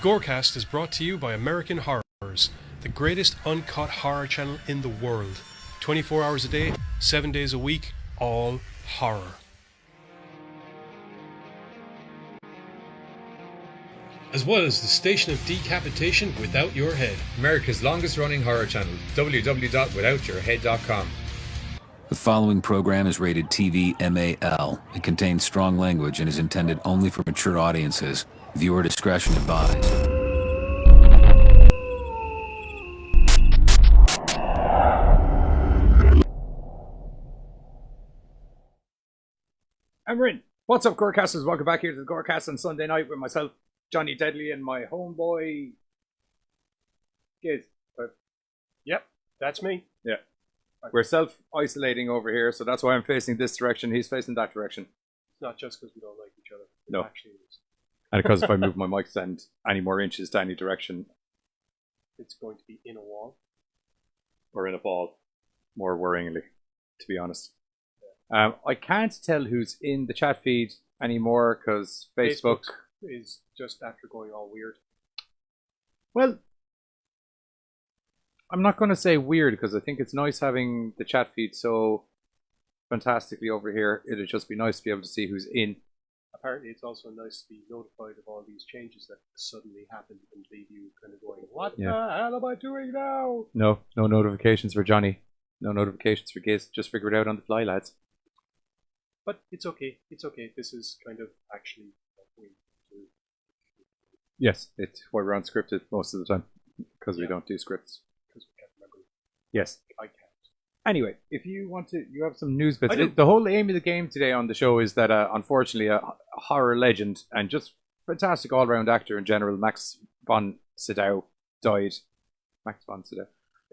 GoreCast is brought to you by American Horrors, the greatest uncut horror channel in the world. 24 hours a day, 7 days a week, all horror. As well as the station of decapitation without your head. America's longest running horror channel, www.withoutyourhead.com. The following program is rated TV MAL. It contains strong language and is intended only for mature audiences. Viewer discretion advised. And we're in. What's up, GoreCasters? Welcome back here to the GoreCast on Sunday night with myself, Johnny Deadly, and my homeboy, Giz. Yep, that's me. Yeah. We're self-isolating over here, so that's why I'm facing this direction. He's facing that direction. It's not just because we don't like each other. No. Actually, And because if I move my mic stand any more inches to any direction, it's going to be in a wall. or in a ball, more worryingly, to be honest. I can't tell who's in the chat feed anymore because Facebook is just after going all weird. Well, I'm not going to say weird because I think it's nice having the chat feed so fantastically over here. It'd just be nice to be able to see who's in. Apparently, it's also nice to be notified of all these changes that suddenly happened and leave you kind of going, what the hell am I doing now? No notifications for Johnny. No notifications for Giz. Just figure it out on the fly, lads. But it's okay. It's okay. This is kind of actually what we do. Yes, it's why we're unscripted most of the time because we don't do scripts. Because we can't remember. Yes. I can't. Anyway, if you want to, you have some news bits. The whole aim of the game today on the show is that, unfortunately, a horror legend and just fantastic all-round actor in general, Max von Sydow, died. Max von Sydow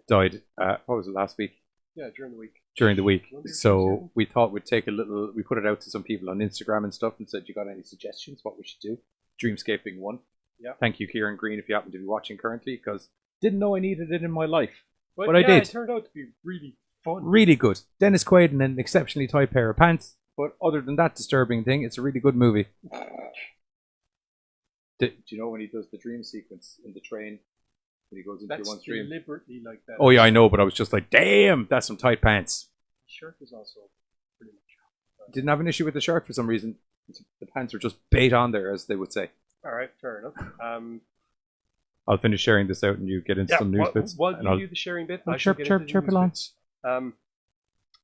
died. What was it, last week? Yeah, during the week. During the week. So we thought we'd take a little. We put it out to some people on Instagram and stuff and said, "You got any suggestions? What we should do?" Dreamscape being one. Yeah. Thank you, Kieran Green, if you happen to be watching currently, because didn't know I needed it in my life, but yeah, I did. It turned out to be really fun. Really good. Dennis Quaid in an exceptionally tight pair of pants. But other than that disturbing thing, it's a really good movie. Do you know when he does the dream sequence in the train? When he goes into That's one stream? deliberately like that. Oh yeah, I know, but I was just like, damn, that's some tight pants. The shirt is also pretty much. Didn't have an issue with the shirt for some reason. The pants were just bait on there, as they would say. All right, fair enough. I'll finish sharing this out and you get into some news bits. While you do the sharing bit, I chirp, should get chirp, into the chirp news along. bits.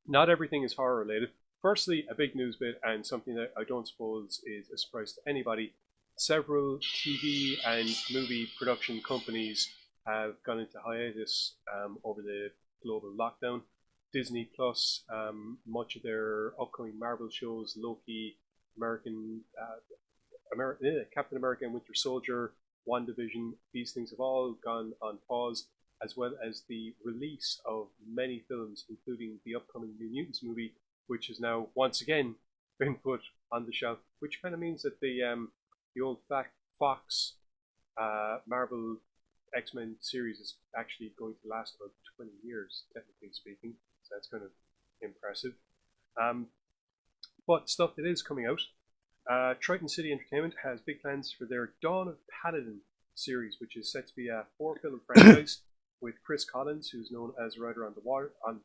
Not everything is horror related. Firstly, a big news bit and something that I don't suppose is a surprise to anybody. Several TV and movie production companies have gone into hiatus over the global lockdown. Disney Plus, much of their upcoming Marvel shows, Loki, Captain America and Winter Soldier, WandaVision, these things have all gone on pause, as well as the release of many films, including the upcoming New Mutants movie, which has now once again been put on the shelf, which kind of means that the old Fox Marvel X-Men series is actually going to last about 20 years, technically speaking. So that's kind of impressive. But stuff that is coming out. Triton City Entertainment has big plans for their Dawn of Paladin series, which is set to be a 4-film franchise with Chris Collins, who's known as a writer on The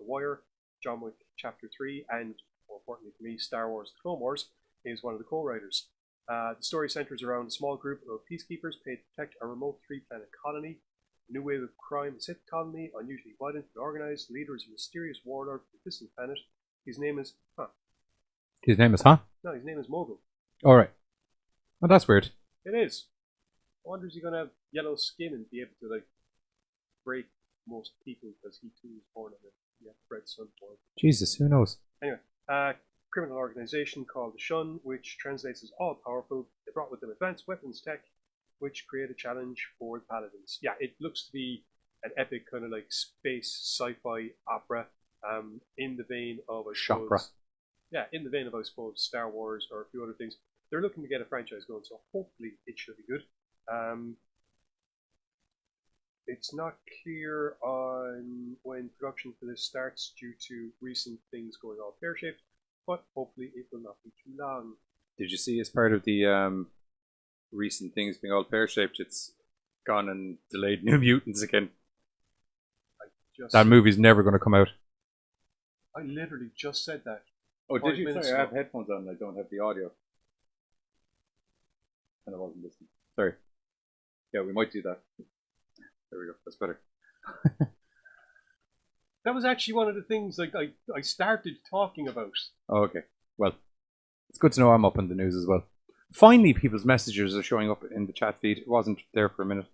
Wire, John Wick Chapter 3, and, more importantly for me, Star Wars The Clone Wars, is one of the co-writers. The story centers around a small group of peacekeepers paid to protect a remote 3-planet colony. A new wave of crime has hit the colony, unusually violent and organized. The leader is a mysterious warlord from a distant planet. His name is... His name is, huh? No, his name is Mogul. Alright. Well, that's weird. It is. I wonder is he going to have yellow skin and be able to, like, break most people because he too was born in a bred son born. Jesus, who knows? Anyway, criminal organization called the Shun, which translates as all-powerful. They brought with them advanced weapons tech, which create a challenge for the Paladins. Yeah, it looks to be an epic kind of like space sci-fi opera, in the vein of, I suppose... Chakra. Yeah, in the vein of, I suppose, Star Wars or a few other things. They're looking to get a franchise going, so hopefully it should be good. It's not clear on when production for this starts due to recent things going all pear-shaped, but hopefully it will not be too long. Did you see as part of the recent things being all pear-shaped, it's gone and delayed New Mutants again. That movie's never going to come out. I literally just said that. Oh, 5 did you? minutes Sorry, I ago. have headphones on and I don't have the audio. And I wasn't listening. Sorry. Yeah, we might do that. There we go. That's better. That was actually one of the things I started talking about. Oh, okay. Well, it's good to know I'm up in the news as well. Finally, people's messages are showing up in the chat feed. It wasn't there for a minute.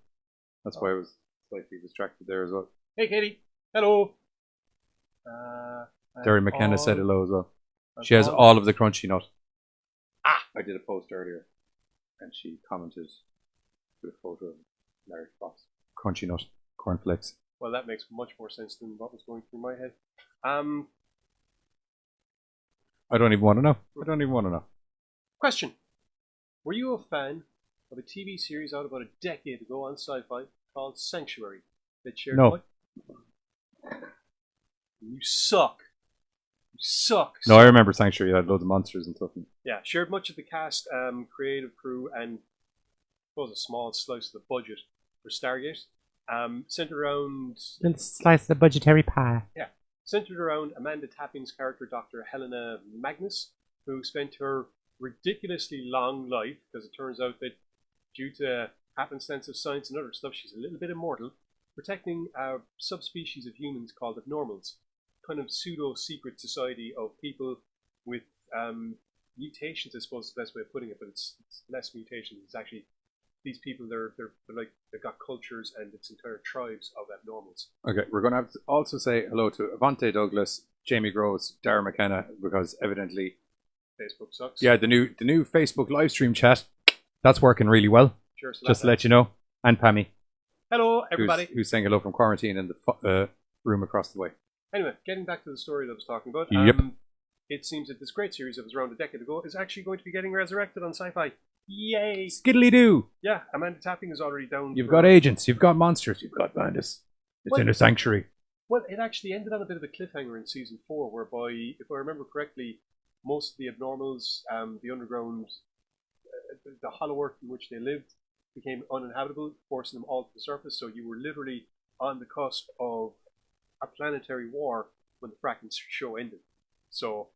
That's why I was slightly distracted there as well. Hey, Katie. Hello. Derry McKenna said hello as well. She has all of the crunchy nut. I did a post earlier, and she commented with a photo of large box. Crunchy nut, cornflakes. Well, that makes much more sense than what was going through my head. I don't even want to know. Question. Were you a fan of a TV series out about a decade ago on Sci-Fi called Sanctuary that shared No. You suck. You suck. No, I remember Sanctuary. It had loads of monsters and stuff. Yeah, shared much of the cast, creative crew, and I suppose a small slice of the budget for Stargate. Centered around... Little slice of the budgetary pie. Yeah. Centered around Amanda Tapping's character, Dr. Helena Magnus, who spent her ridiculously long life, because it turns out that due to happenstance of science and other stuff, she's a little bit immortal, protecting a subspecies of humans called abnormals. Kind of pseudo-secret society of people with mutations, I suppose is the best way of putting it, but it's less mutations. It's actually these people, they've got cultures and it's entire tribes of abnormals. Okay, we're going to have to also say hello to Avante Douglas, Jamie Gross, Dara McKenna, because evidently Facebook sucks. Yeah, the new Facebook live stream chat, that's working really well. Sure, so just to let you know. And Pammy. Hello, everybody. Who's saying hello from quarantine in the room across the way. Anyway, getting back to the story that I was talking about. Yep. It seems that this great series that was around a decade ago is actually going to be getting resurrected on Sci-Fi. Yay! Skiddly-doo! Yeah, Amanda Tapping is already down. You've got agents, you've got monsters, you've got bandits. It's in a sanctuary. Well, it actually ended on a bit of a cliffhanger in season 4, whereby, if I remember correctly, most of the abnormals, the underground, the hollow earth in which they lived, became uninhabitable, forcing them all to the surface. So you were literally on the cusp of a planetary war when the fracking show ended. So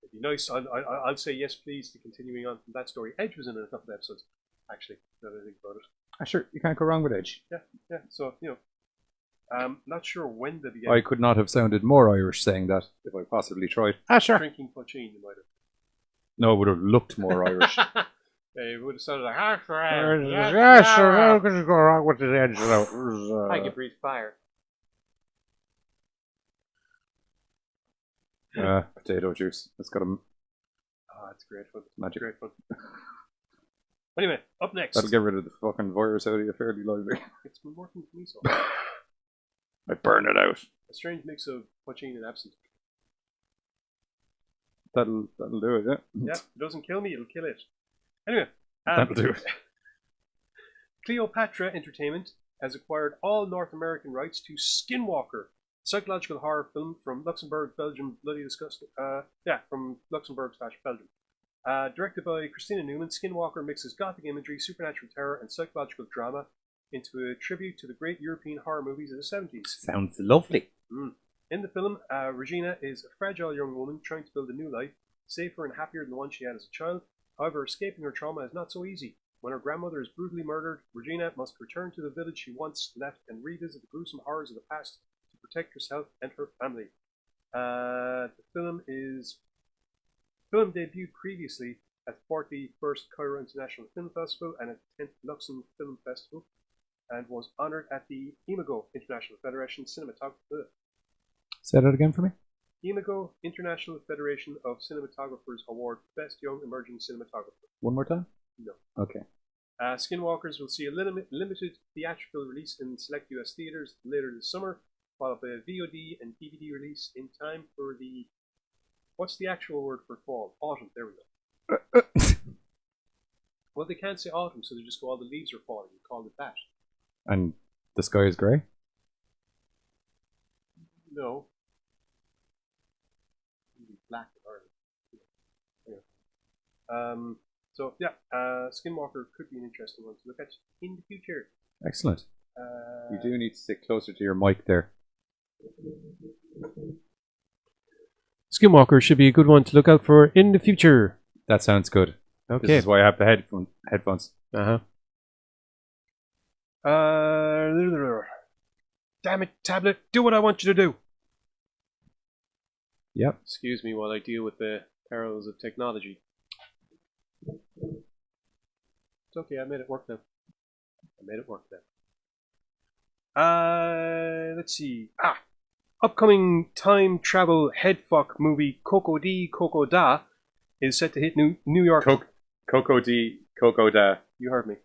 it'd be nice. I'll say yes, please, to continuing on from that story. Edge was in a couple of episodes, actually. Now that I think about it. Sure, you can't go wrong with Edge. Yeah. So not sure when they began. I could not have sounded more Irish saying that if I possibly tried. Sure. Drinking poachine, you might have. No, it would have looked more Irish. It would have sounded like, I could go wrong with the Edge. I can breathe fire. Potato juice. It's got a... it's great fun. Magic. Great fun. Anyway, up next. That'll get rid of the fucking virus out of you fairly lively. It's been working for me so I burn it out. A strange mix of poachine and absinthe. That'll do it, yeah. Yeah, if it doesn't kill me, it'll kill it. Anyway. That'll do it. Cleopatra Entertainment has acquired all North American rights to Skinwalker, psychological horror film from Luxembourg, Belgium, bloody disgusting. From Luxembourg/Belgium. Directed by Christina Newman, Skinwalker mixes gothic imagery, supernatural terror, and psychological drama into a tribute to the great European horror movies of the 70s. Sounds lovely. In the film, Regina is a fragile young woman trying to build a new life, safer and happier than the one she had as a child. However, escaping her trauma is not so easy. When her grandmother is brutally murdered, Regina must return to the village she once left and revisit the gruesome horrors of the past to protect herself and her family. The film debuted previously at the 41st Cairo International Film Festival and at the 10th Luxem Film Festival, and was honoured at the Imago International Federation Cinematographer. Say that again for me. Imago International Federation of Cinematographers Award Best Young Emerging Cinematographer. One more time? No. Okay. Skinwalkers will see a limited theatrical release in select US theaters later this summer, followed by a VOD and DVD release in time for the... What's the actual word for fall? Autumn, there we go. Well, they can't say autumn, so they just go, all the leaves are falling. We call it that. And the sky is grey? No. Black in Ireland. Skinwalker could be an interesting one to look at in the future. Excellent. You do need to sit closer to your mic there. Skinwalker should be a good one to look out for in the future. That sounds good. Okay. This is why I have the headphones. Uh-huh. Damn it, tablet. Do what I want you to do. Yep. Excuse me while I deal with the perils of technology. It's okay, I made it work now. Let's see. Upcoming time travel headfuck movie Coco Da is set to hit New York. Coco Da. You heard me.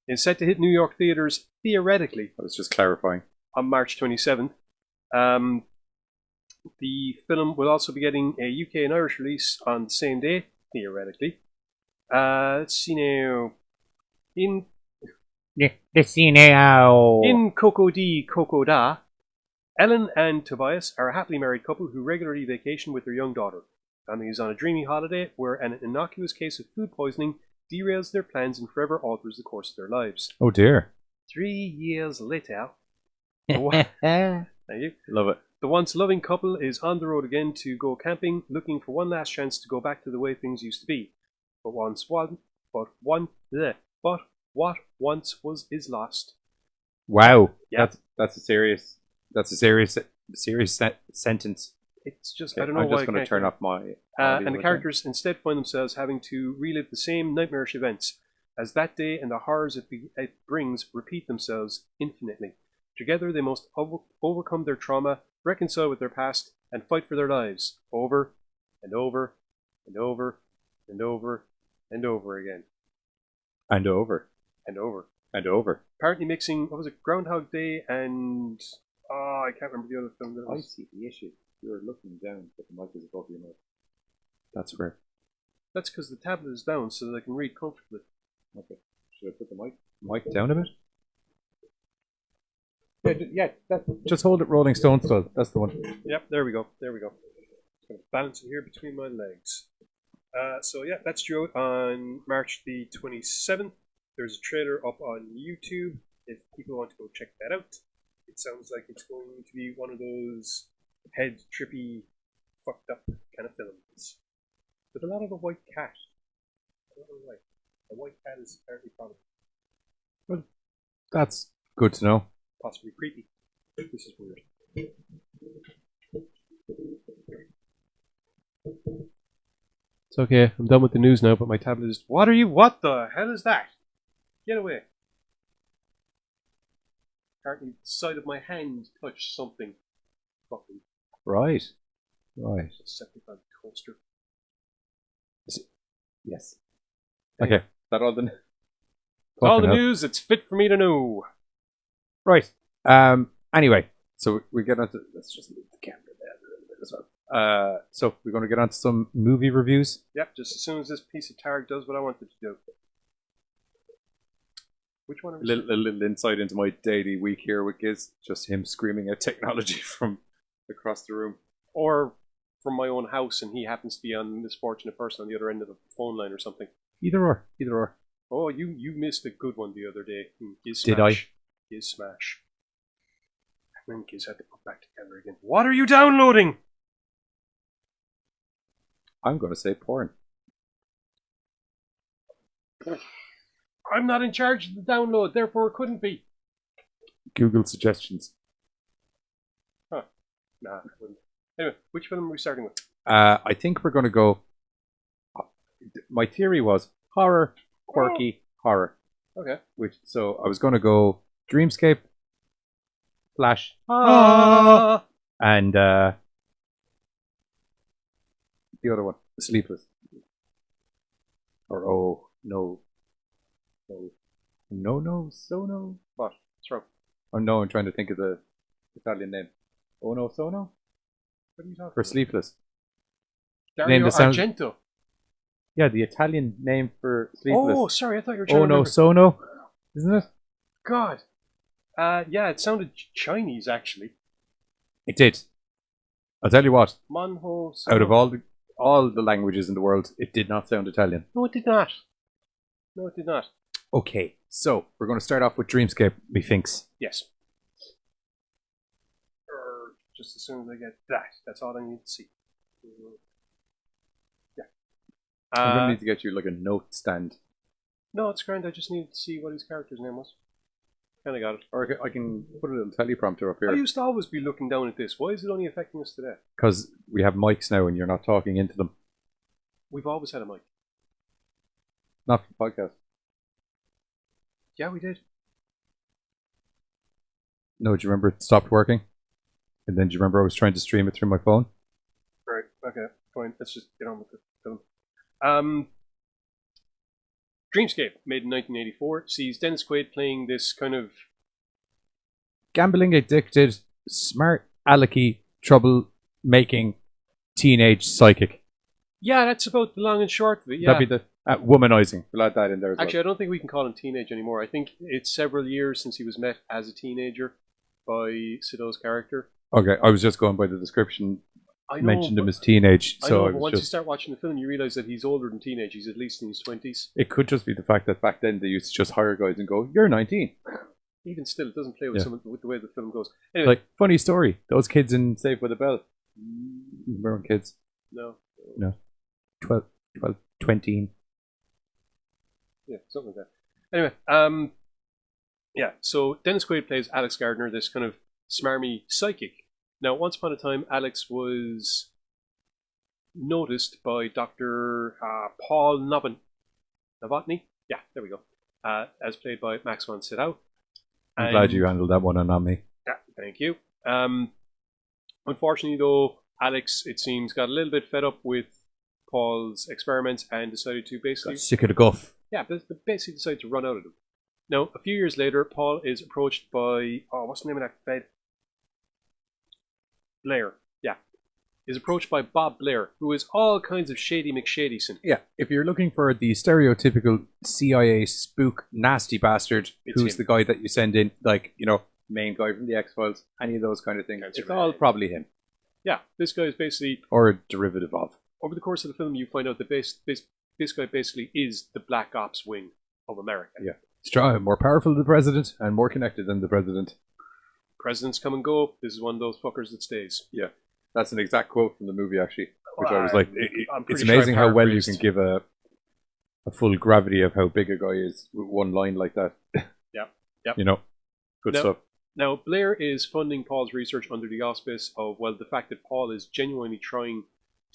Is set to hit New York theaters theoretically. I was just clarifying. On March 27th. The film will also be getting a UK and Irish release on the same day, theoretically. Let's see now. In Coco Da, Ellen and Tobias are a happily married couple who regularly vacation with their young daughter. Family is on a dreamy holiday where an innocuous case of food poisoning derails their plans and forever alters the course of their lives. Oh dear. 3 years later. Thank you. Love it. The once loving couple is on the road again to go camping, looking for one last chance to go back to the way things used to be. But what once was is lost. Wow. Yep. That's a serious sentence. It's just, Okay, I don't know I'm why. just going to turn off my audio and the characters instead find themselves having to relive the same nightmarish events, as that day and the horrors it brings repeat themselves infinitely. Together they must overcome their trauma, reconcile with their past, and fight for their lives, over and over and over and over and over again. And over. And over. And over. Apparently mixing, what was it, Groundhog Day and... I can't remember the other film. That I was. see the issue. You're looking down, but the mic is above your mouth. That's rare. That's because the tablet is down so that I can read comfortably. Okay. Should I put the mic down a bit? Yeah, just hold it Rolling Stone style. That's the one. Yep, there we go. Just going to balance it here between my legs. So yeah, that's due out on March the 27th. There's a trailer up on YouTube if people want to go check that out. It sounds like it's going to be one of those head trippy, fucked up kind of films. With a lot of a white cat. I don't know why. A white cat is apparently prominent. Well, that's good to know. Possibly creepy. This is weird. It's okay, I'm done with the news now, but my tablet is... What the hell is that? Get away. Apparently the side of my hand touched something. Fucking Right. Decepticon toaster. Yes. Okay. Is that all the All the news it's fit for me to know. Right. Anyway, so we get onto... Let's just move the camera there a little bit as well. So we're going to get onto some movie reviews. Yep, just as soon as this piece of targ does what I want it to do. Which one are we A little insight into my daily week here with Giz. Just him screaming at technology from across the room. Or from my own house and he happens to be on this fortunate person on the other end of the phone line or something. Either or. Oh, you missed a good one the other day. Giz Did Smash. Giz Smash. And then Giz had to put back together again. What are you downloading? I'm going to say porn. I'm not in charge of the download, therefore it couldn't be. Google suggestions. Huh. Nah, it wouldn't. Anyway, which film are we starting with? I think we're going to go... My theory was horror, quirky, horror. Okay. So I was going to go Dreamscape, Flash, and the other one, Sleepless. Or no. Sono. What? What's wrong? Oh no, I'm trying to think of the Italian name. Oh no, Sono? What are you talking For about? Sleepless. Dario Argento. Yeah, the Italian name for Sleepless. Oh, sorry, I thought you were trying Oh to no, remember. Sono? Isn't it? God. Yeah, it sounded Chinese, actually. It did. I'll tell you what. Manho. Out of all the languages in the world, it did not sound Italian. No, it did not. Okay, So, we're going to start off with Dreamscape, methinks. Yes. Just as soon as I get that, that's all I need to see. Yeah. I'm going to need to get you like a note stand. No, it's grand. I just needed to see what his character's name was. Kind of got it. Or I can put a little teleprompter up here. I used to always be looking down at this. Why is it only affecting us today? Because we have mics now and you're not talking into them. We've always had a mic. Not for the podcast. Yeah, we did. No, do you remember it stopped working? And then do you remember I was trying to stream it through my phone? Right, okay, fine. Let's just get on with the film. Dreamscape, made in 1984, sees Dennis Quaid playing this kind of... Gambling addicted, smart, alecky, trouble-making teenage psychic. Yeah, that's about the long and short of it, yeah. That'd be the womanizing. We'll add that in there as Actually, well. I don't think we can call him teenage anymore. I think it's several years since he was met as a teenager by Sydow's character. Okay, I was just going by the description. I know, Mentioned him as teenage, I so know, I but was once just... you start watching the film, you realise that he's older than teenage. He's at least in his 20s. It could just be the fact that back then they used to just hire guys and go, "You're 19." Even still, it doesn't play with, Yeah. with the way the film goes. Anyway, Like, funny story. Those kids in Saved by the Bell. Remember kids? no. 12, 20. Yeah, something like that. Anyway, yeah, so Dennis Quaid plays Alex Gardner, this kind of smarmy psychic. Now, once upon a time, Alex was noticed by Dr. Paul Novotny. Yeah, there we go. As played by Max von Sydow. I'm glad you handled that one and not me. Yeah, thank you. Unfortunately, though, Alex, it seems, got a little bit fed up with Paul's experiments and decided to basically... Got sick of the guff. Yeah, but basically decided to run out of them. Now, a few years later, Paul is approached by... Oh, what's the name of that bed? Blair. Yeah. Is approached by Bob Blair, who is all kinds of shady McShadyson. Yeah, if you're looking for the stereotypical CIA spook nasty bastard, It's who's him. the guy that you send in, like, you know, main guy from the X-Files, any of those kind of things, That's it's right. all probably him. Yeah, this guy is basically... Or a derivative of. Over the course of the film, you find out that this guy basically is the Black Ops wing of America. Yeah. Strong, more powerful than the president, and more connected than the president. Presidents come and go. This is one of those fuckers that stays. Yeah. That's an exact quote from the movie, actually. Which I was Well, like, I'm it's pretty sure amazing I how well you paraphrased. can give a full gravity of how big a guy is with one line like that. Yep. You know, good No. stuff. Now, Blair is funding Paul's research under the auspice of, well, the fact that Paul is genuinely trying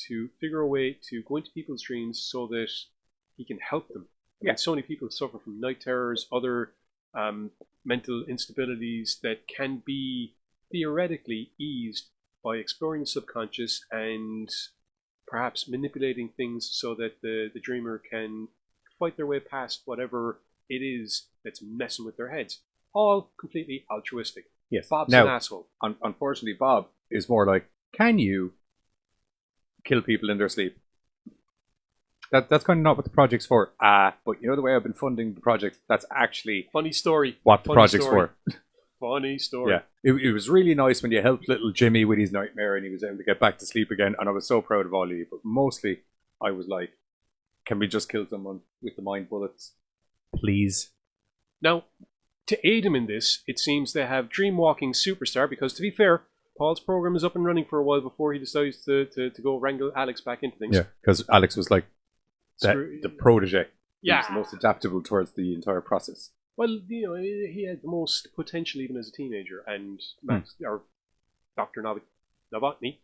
to figure a way to go into people's dreams so that he can help them. I mean, so many people suffer from night terrors, other mental instabilities that can be theoretically eased by exploring the subconscious and perhaps manipulating things so that the dreamer can fight their way past whatever it is that's messing with their heads. All completely altruistic. Yes. Bob's Now, an asshole. Unfortunately, Bob is more like, can you kill people in their sleep? That's kind of not what the project's for. But you know the way I've been funding the project, that's actually Funny story. what the Funny project's story. for. Funny story. Yeah. It was really nice when you helped little Jimmy with his nightmare and he was able to get back to sleep again, and I was so proud of all of you. But mostly, I was like, can we just kill someone with the mind bullets? Please. Now, to aid him in this, it seems they have Dreamwalking Superstar, because to be fair, Paul's program is up and running for a while before he decides to go wrangle Alex back into things. Yeah, because Alex was like the protege. He Yeah. was the most adaptable towards the entire process. Well, you know, he had the most potential even as a teenager, and Max, or Dr. Novotny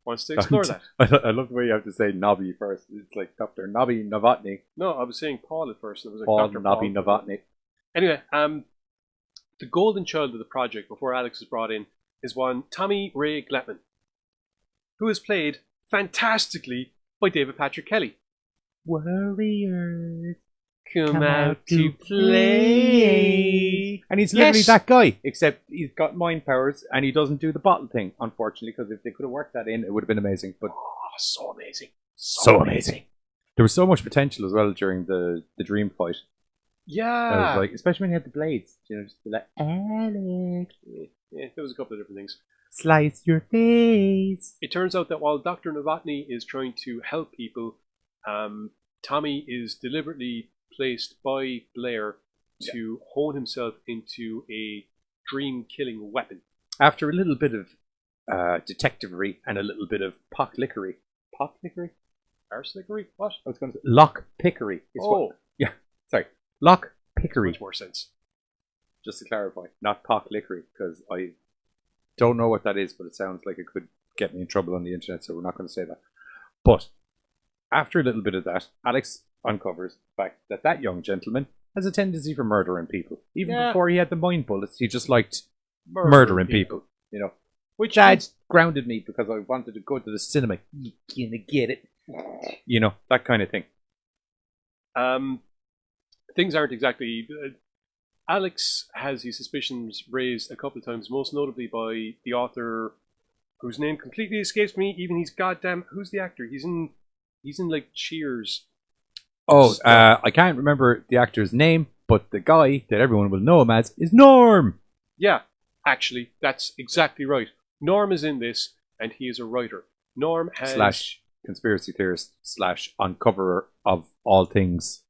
wants to explore that. I love the way you have to say Nobby first. It's like Dr. Nobby Novotny. No, I was saying Paul at first, and it was like Paul Dr. Nobby Paul. Novotny. Anyway, the golden child of the project before Alex is brought in is one Tommy Ray Glatman, who is played fantastically by David Patrick Kelly. Warriors Come out to play. And he's literally Yes. that guy, except he's got mind powers and he doesn't do the bottle thing, unfortunately, because if they could have worked that in, it would have been amazing. But Oh, so amazing. so amazing. There was so much potential as well during the dream fight. I Yeah. was like, especially when he had the blades, you know, just be like, Alex, Yeah, there was a couple of different things. slice your face. It turns out that while Dr. Novotny is trying to help people, Tommy is deliberately placed by Blair to hone himself into a dream-killing weapon. After a little bit of detectivery and a little bit of pocklickery. Pocklickery? Arslickery? What? I was going to say lock-pickery. Yeah, sorry. Lock-pickery. Much more sense. Just to clarify, not pocklickery, because I don't know what that is, but it sounds like it could get me in trouble on the internet, so we're not going to say that. But after a little bit of that, Alex uncovers the fact that that young gentleman has a tendency for murdering people. Even before he had the mind bullets, he just liked murdering people. You know, which grounded me because I wanted to go to the cinema. You gonna get it? You know, that kind of thing. Things aren't exactly. Alex has his suspicions raised a couple of times, most notably by the author, whose name completely escapes me. Even he's goddamn. Who's the actor? He's in like Cheers. Oh, I can't remember the actor's name, but the guy that everyone will know him as is Norm. Yeah, actually, that's exactly right. Norm is in this, and he is a writer. Norm has... / conspiracy theorist / uncoverer of all things.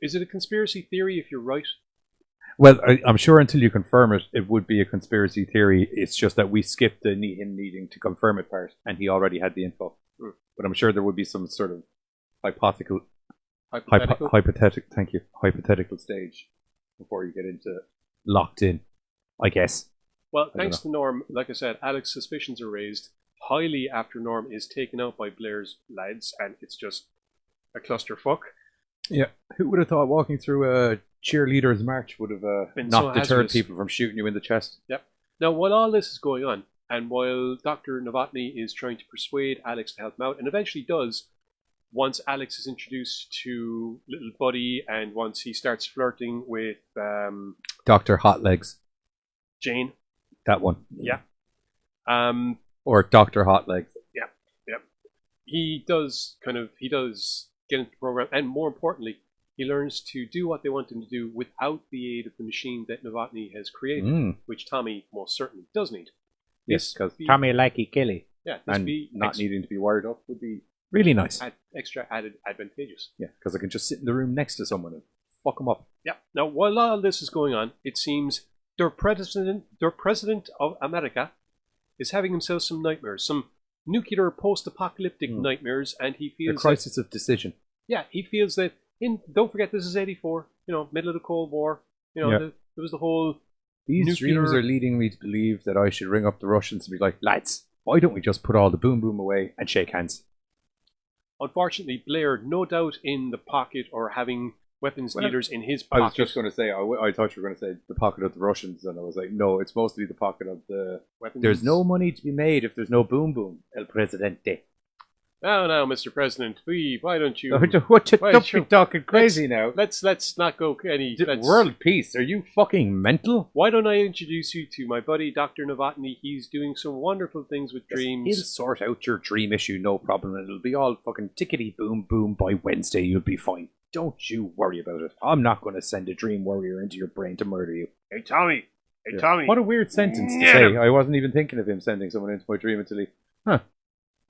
Is it a conspiracy theory if you're right? Well, I'm sure until you confirm it, it would be a conspiracy theory. It's just that we skipped the him needing to confirm it part, and he already had the info. But I'm sure there would be some sort of hypothetical stage before you get into locked in, I guess. Well, thanks to Norm, like I said, Alex's suspicions are raised highly after Norm is taken out by Blair's lads, and it's just a clusterfuck. Yeah, who would have thought walking through a cheerleaders march would have not deterred people from shooting you in the chest? Yep. Now, while all this is going on, and while Dr. Novotny is trying to persuade Alex to help him out, and eventually does, once Alex is introduced to little Buddy, and once he starts flirting with Dr. Hot Legs. Jane. That one. Yeah. Or Dr. Hot Legs. Yeah. Yeah. He does get into the program, and more importantly, he learns to do what they want him to do without the aid of the machine that Novotny has created, which Tommy most certainly does need. Yes, because Tommy likey killy. Yeah, and not needing to be wired up would be really nice. Extra added advantageous. Yeah, because I can just sit in the room next to someone and fuck them up. Yeah. Now, while all this is going on, it seems their president of America is having himself some nightmares, some nuclear post-apocalyptic nightmares, and he feels a crisis of decision. Yeah, he feels that. Don't forget, this is '84. Middle of the Cold War. There was the whole. These dreams are leading me to believe that I should ring up the Russians and be like, lads, why don't we just put all the boom boom away and shake hands? Unfortunately, Blair, no doubt in the pocket or having weapons dealers in his pocket. I was just going to say, I thought you were going to say the pocket of the Russians, and I was like, no, it's mostly the pocket of the weapons. There's no money to be made if there's no boom boom, El Presidente. Now, Mr. President, why don't you... Don't be talking crazy now. Let's not go any... World peace, are you fucking mental? Why don't I introduce you to my buddy, Dr. Novotny? He's doing some wonderful things with dreams. He'll sort out your dream issue, no problem, and it'll be all fucking tickety boom boom by Wednesday, you'll be fine. Don't you worry about it. I'm not going to send a dream warrior into your brain to murder you. Hey, Tommy. Tommy. What a weird sentence to say. I wasn't even thinking of him sending someone into my dream until he...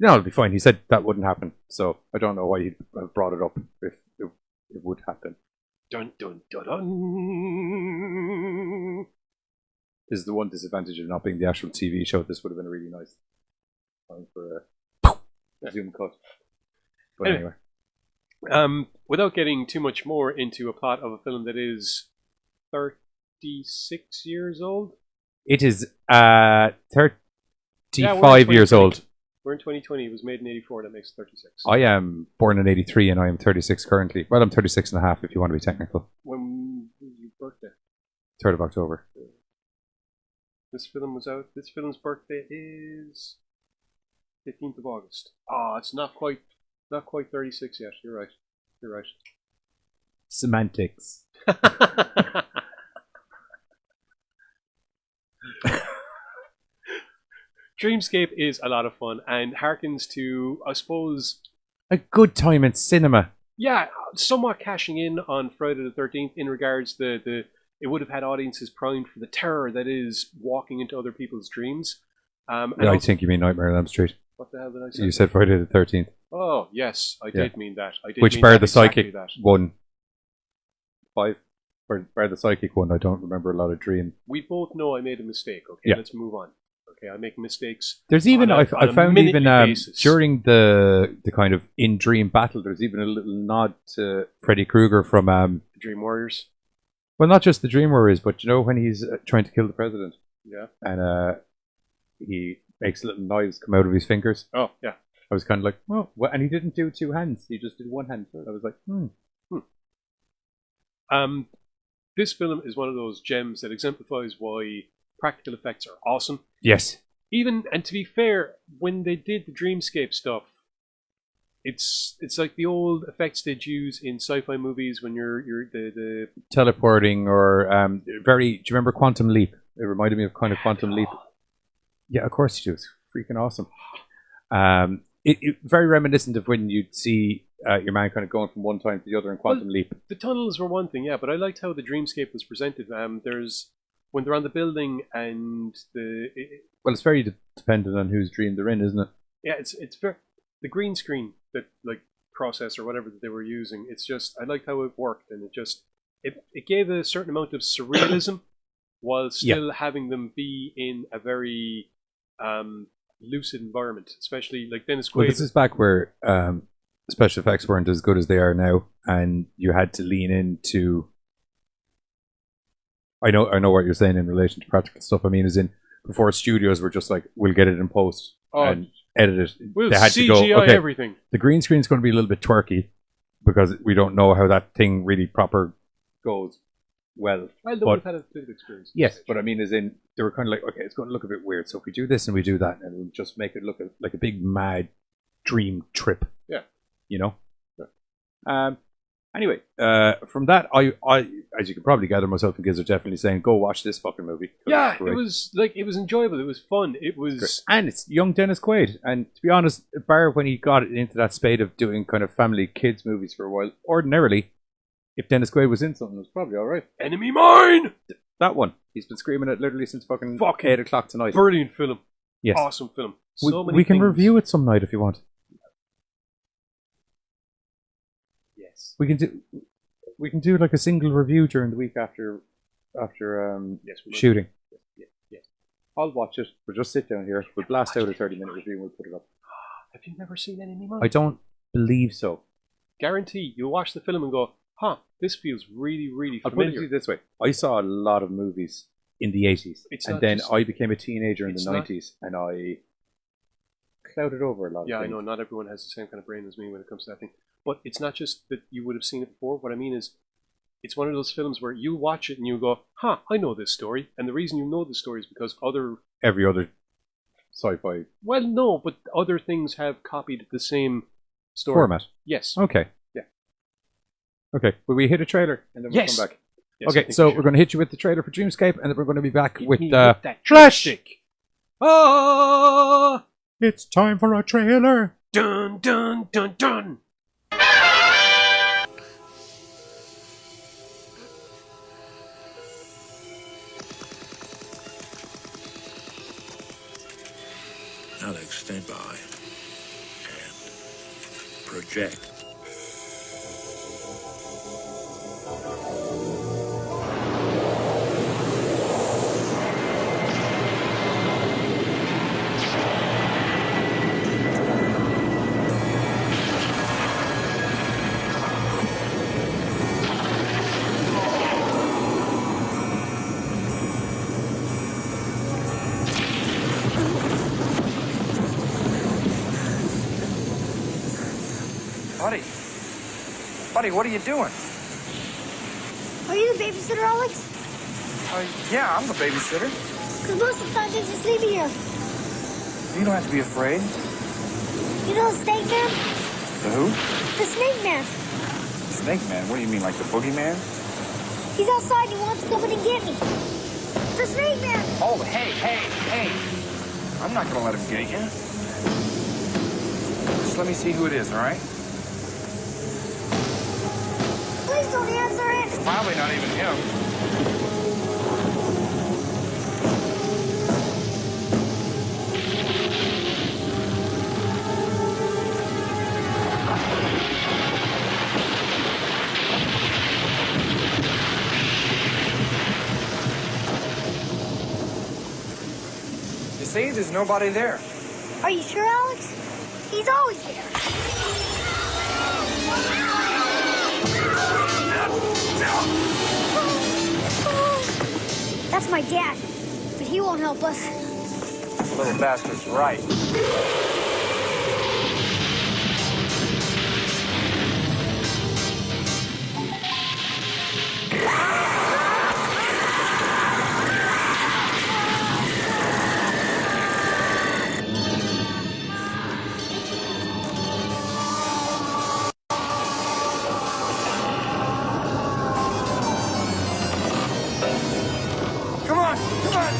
No, it'll be fine. He said that wouldn't happen, so I don't know why he'd have brought it up if it would happen. Dun dun dun dun. This is the one disadvantage of not being the actual TV show. This would have been a really nice time for a zoom cut. But anyway. Without getting too much more into a plot of a film that is 36 years old? It is 35 years old. We're in 2020. It was made in 84. That makes 36. I am born in 83 and I am 36 currently. Well, I'm 36 and a half if you want to be technical. When was your birthday? 3rd of October. This film was out. This film's birthday is 15th of August. It's not quite 36 yet. You're right. Semantics. Dreamscape is a lot of fun and harkens to, I suppose, a good time in cinema. Yeah, somewhat cashing in on Friday the 13th in regards it would have had audiences primed for the terror that is walking into other people's dreams. I think you mean Nightmare on Elm Street. What the hell did I say? You said Friday the 13th. Oh, yes, I did mean that. Which Bar the Psychic won 5? For the psychic one, I don't remember a lot of Dream. We both know I made a mistake. Okay, Yeah. let's move on. Okay, I make mistakes. There's even I found even basis. during the kind of in Dream battle, there's even a little nod to Freddy Krueger from Dream Warriors. well, not just the Dream Warriors, but you know when he's trying to kill the president, Yeah. and he makes little knives come out of his fingers. Oh, yeah. I was kind of like, oh, what? And he didn't do two hands; he just did one hand. I was like, This film is one of those gems that exemplifies why practical effects are awesome. yes, Even, and to be fair, when they did the Dreamscape stuff, it's like the old effects they'd use in sci-fi movies when you're the teleporting or very. Do you remember Quantum Leap? It reminded me of kind of Quantum Leap. Yeah, of course you do. It's freaking awesome. It very reminiscent of when you'd see your man kind of going from one time to the other in Quantum Leap. The tunnels were one thing, yeah, but I liked how the Dreamscape was presented. There's when they're on the building and Well, it's very dependent on whose dream they're in, isn't it? yeah, it's very the green screen that like process or whatever that they were using. It's just I liked how it worked, and it gave a certain amount of surrealism while still having them be in a very lucid environment, especially like Dennis Quaid. Well, this is back where special effects weren't as good as they are now, and you had to lean into. I know what you're saying in relation to practical stuff. I mean, as in before studios were just like, we'll get it in post and edit it. We'll they had CGI to go, okay, everything. the green screen's going to be a little bit twerky because we don't know how that thing really proper goes well. Well, they would have had a bit of experience. Yes, but I mean, as in, they were kind of like, okay, it's going to look a bit weird, so if we do this and we do that, and we'll just make it look like a big mad dream trip. Yeah. You know? Yeah. Anyway, from that, I, as you can probably gather, myself and Giz are definitely saying, go watch this fucking movie. Yeah, it was enjoyable. It was fun. It was, and it's young Dennis Quaid. And to be honest, bar when he got into that spade of doing kind of family kids movies for a while, ordinarily, if Dennis Quaid was in something, it was probably all right. Enemy Mine. That one, he's been screaming it literally since fucking 8 o'clock tonight. Brilliant film. Yes, Awesome film. We can review it some night if you want. Yes. We can do like a single review during the week after Yes, shooting. Yes. I'll watch it. We'll just sit down here. We'll blast out a 30-minute review and we'll put it up. Have you never seen Enemy Mine? I don't believe so. Guarantee you'll watch the film and go, huh, this feels really, really I'll put it familiar. to you this way. I saw a lot of movies in the 80s. And then I became a teenager in the 90s and I clouded over a lot of Yeah, things. I know not everyone has the same kind of brain as me when it comes to that thing. But it's not just that you would have seen it before. What I mean is, it's one of those films where you watch it and you go, huh, I know this story. And the reason you know the story is because every other sci-fi well, no, but other things have copied the same story. format. Yes. Okay. Yeah. Okay, will we hit a trailer and then we'll Yes. come back? Yes, I Okay, think so we should. we're going to hit you with the trailer for Dreamscape and then we're going to be back Hit with me with that Flash! stick. Ah! It's time for a trailer! Dun, dun, dun, dun. Alex, stand by. And project. Buddy, what are you doing? Are you the babysitter, Alex? Yeah, I'm the babysitter. Because most of the time they're just leaving here. You don't have to be afraid. You know the snake man? The who? The snake man. Snake Man? What do you mean, like the boogeyman? He's outside and he wants to come in and get me. The snake man! Oh, hey. I'm not gonna let him get you. Just let me see who it is, all right? Please don't answer it! Probably not even him. there's nobody there. Are you sure, Alex? He's always there. That's my dad, but he won't help us. Little bastard's right. Come on, come on!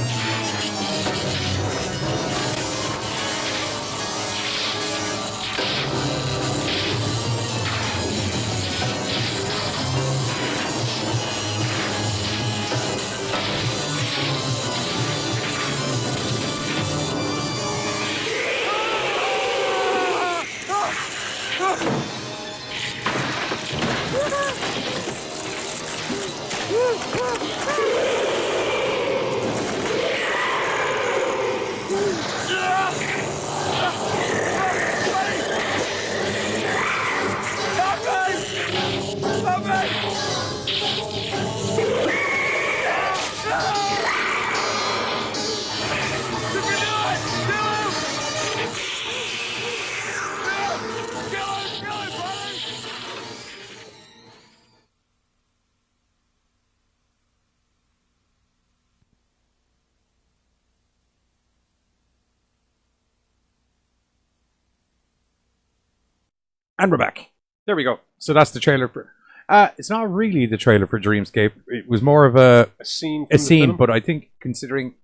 And we're back. There we go. So that's the trailer for. It's not really the trailer for Dreamscape. It was more of a scene. From a scene, the film. but I think considering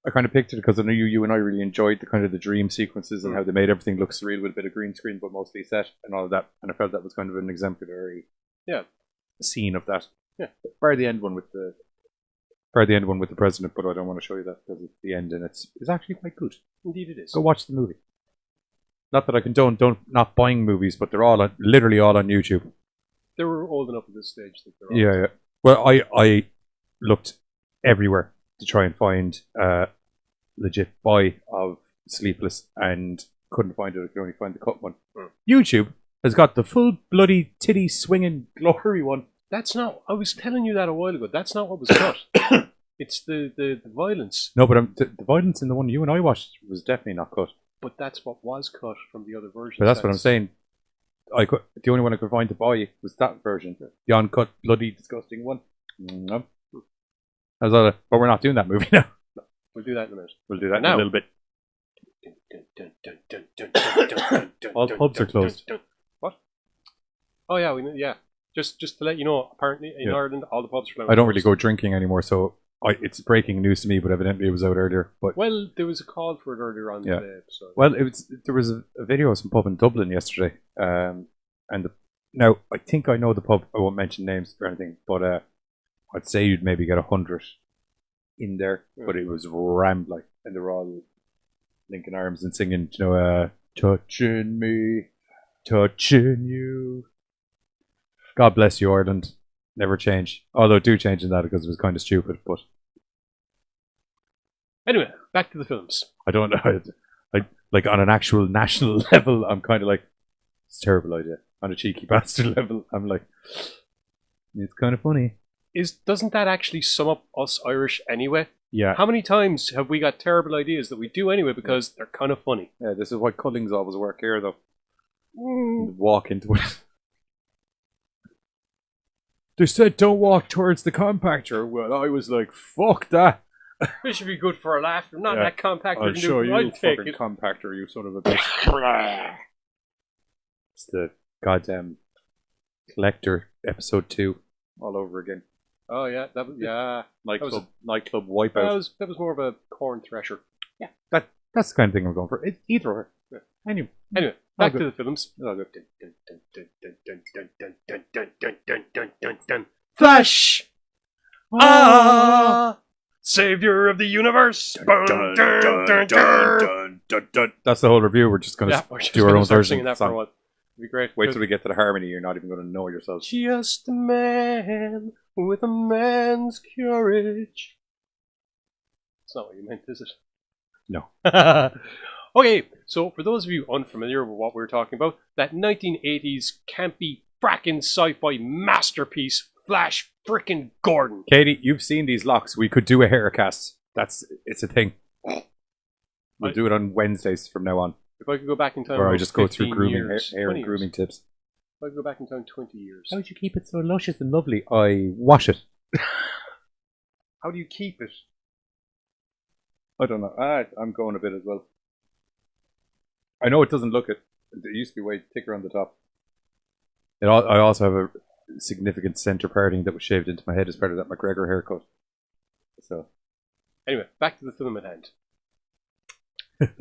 I kind of picked it because I knew you and I really enjoyed the kind of the dream sequences and how they made everything look surreal with a bit of green screen, but mostly set and all of that. And I felt that was kind of an exemplary scene of that. Yeah. Bar the end one with the president, but I don't want to show you that because it's the end and it's actually quite good. Indeed, it is. Go watch the movie. Not that I condone not buying movies, but they're all literally all on YouTube. They were old enough at this stage that they're all Yeah. Well, I looked everywhere to try and find a legit buy of Sleepless and couldn't find it. I could only find the cut one. YouTube has got the full bloody titty swinging glory one. That's not. I was telling you that a while ago. That's not what was cut. It's the violence. No, but the violence in the one you and I watched was definitely not cut. But that's what was cut from the other version. But that's what I'm saying. The only one I could find to buy was that version. The uncut, bloody, disgusting one. No. But we're not doing that movie now. We'll do that in a minute. We'll do that in a little bit. All pubs are closed. What? Oh yeah, Just to let you know, apparently in Ireland all the pubs are closed. I don't really go drinking anymore, so it's breaking news to me. But evidently it was out earlier. But well, there was a call for it earlier on today. So. Well, there was a video of some pub in Dublin yesterday, now I think I know the pub. I won't mention names or anything, but I'd say you'd maybe get 100 in there. But it was rambling, and they were all linking arms and singing, touching me, touching you. God bless you, Ireland. Never change. Although do change in that because it was kind of stupid. But anyway, back to the films. I don't know. Like on an actual national level, I'm kind of like, it's a terrible idea. On a cheeky bastard level, I'm like, it's kind of funny. Doesn't that actually sum up us Irish anyway? Yeah. How many times have we got terrible ideas that we do anyway because they're kind of funny? Yeah, this is why cullings always work here, though. Walk into it. They said don't walk towards the compactor. Well, I was like, fuck that. This should be good for a laugh. Not that compactor. I'll show you, I'll take fucking it. compactor, you son of a bitch. It's the goddamn Collector episode 2 all over again. Oh yeah, that was Nightclub wipeout. That was more of a corn thresher. Yeah, that's the kind of thing I'm going for. Either or. Yeah. Anyway, back to the films. Flash! Savior of the universe! That's the whole review. We're just going to do our own version. That for a while. It'd be great. Wait till we get to the harmony. You're not even going to know yourself. Just a man with a man's courage. That's not what you meant, is it? No. Okay, so for those of you unfamiliar with what we're talking about, that 1980s campy frackin' sci-fi masterpiece, Flash frickin' Gordon. Katie, you've seen these locks. We could do a haircast. It's a thing. We'll do it on Wednesdays from now on. If I could go back in time, Where I just go through 15 grooming, years, hair 20 and grooming years. tips. If I could go back in time 20 years. How would you keep it so luscious and lovely? I wash it. How do you keep it? I don't know. I'm going a bit as well. I know it doesn't look it. It used to be way thicker on the top. I also have a significant centre parting that was shaved into my head as part of that McGregor haircut. So, Anyway, back to the film at hand.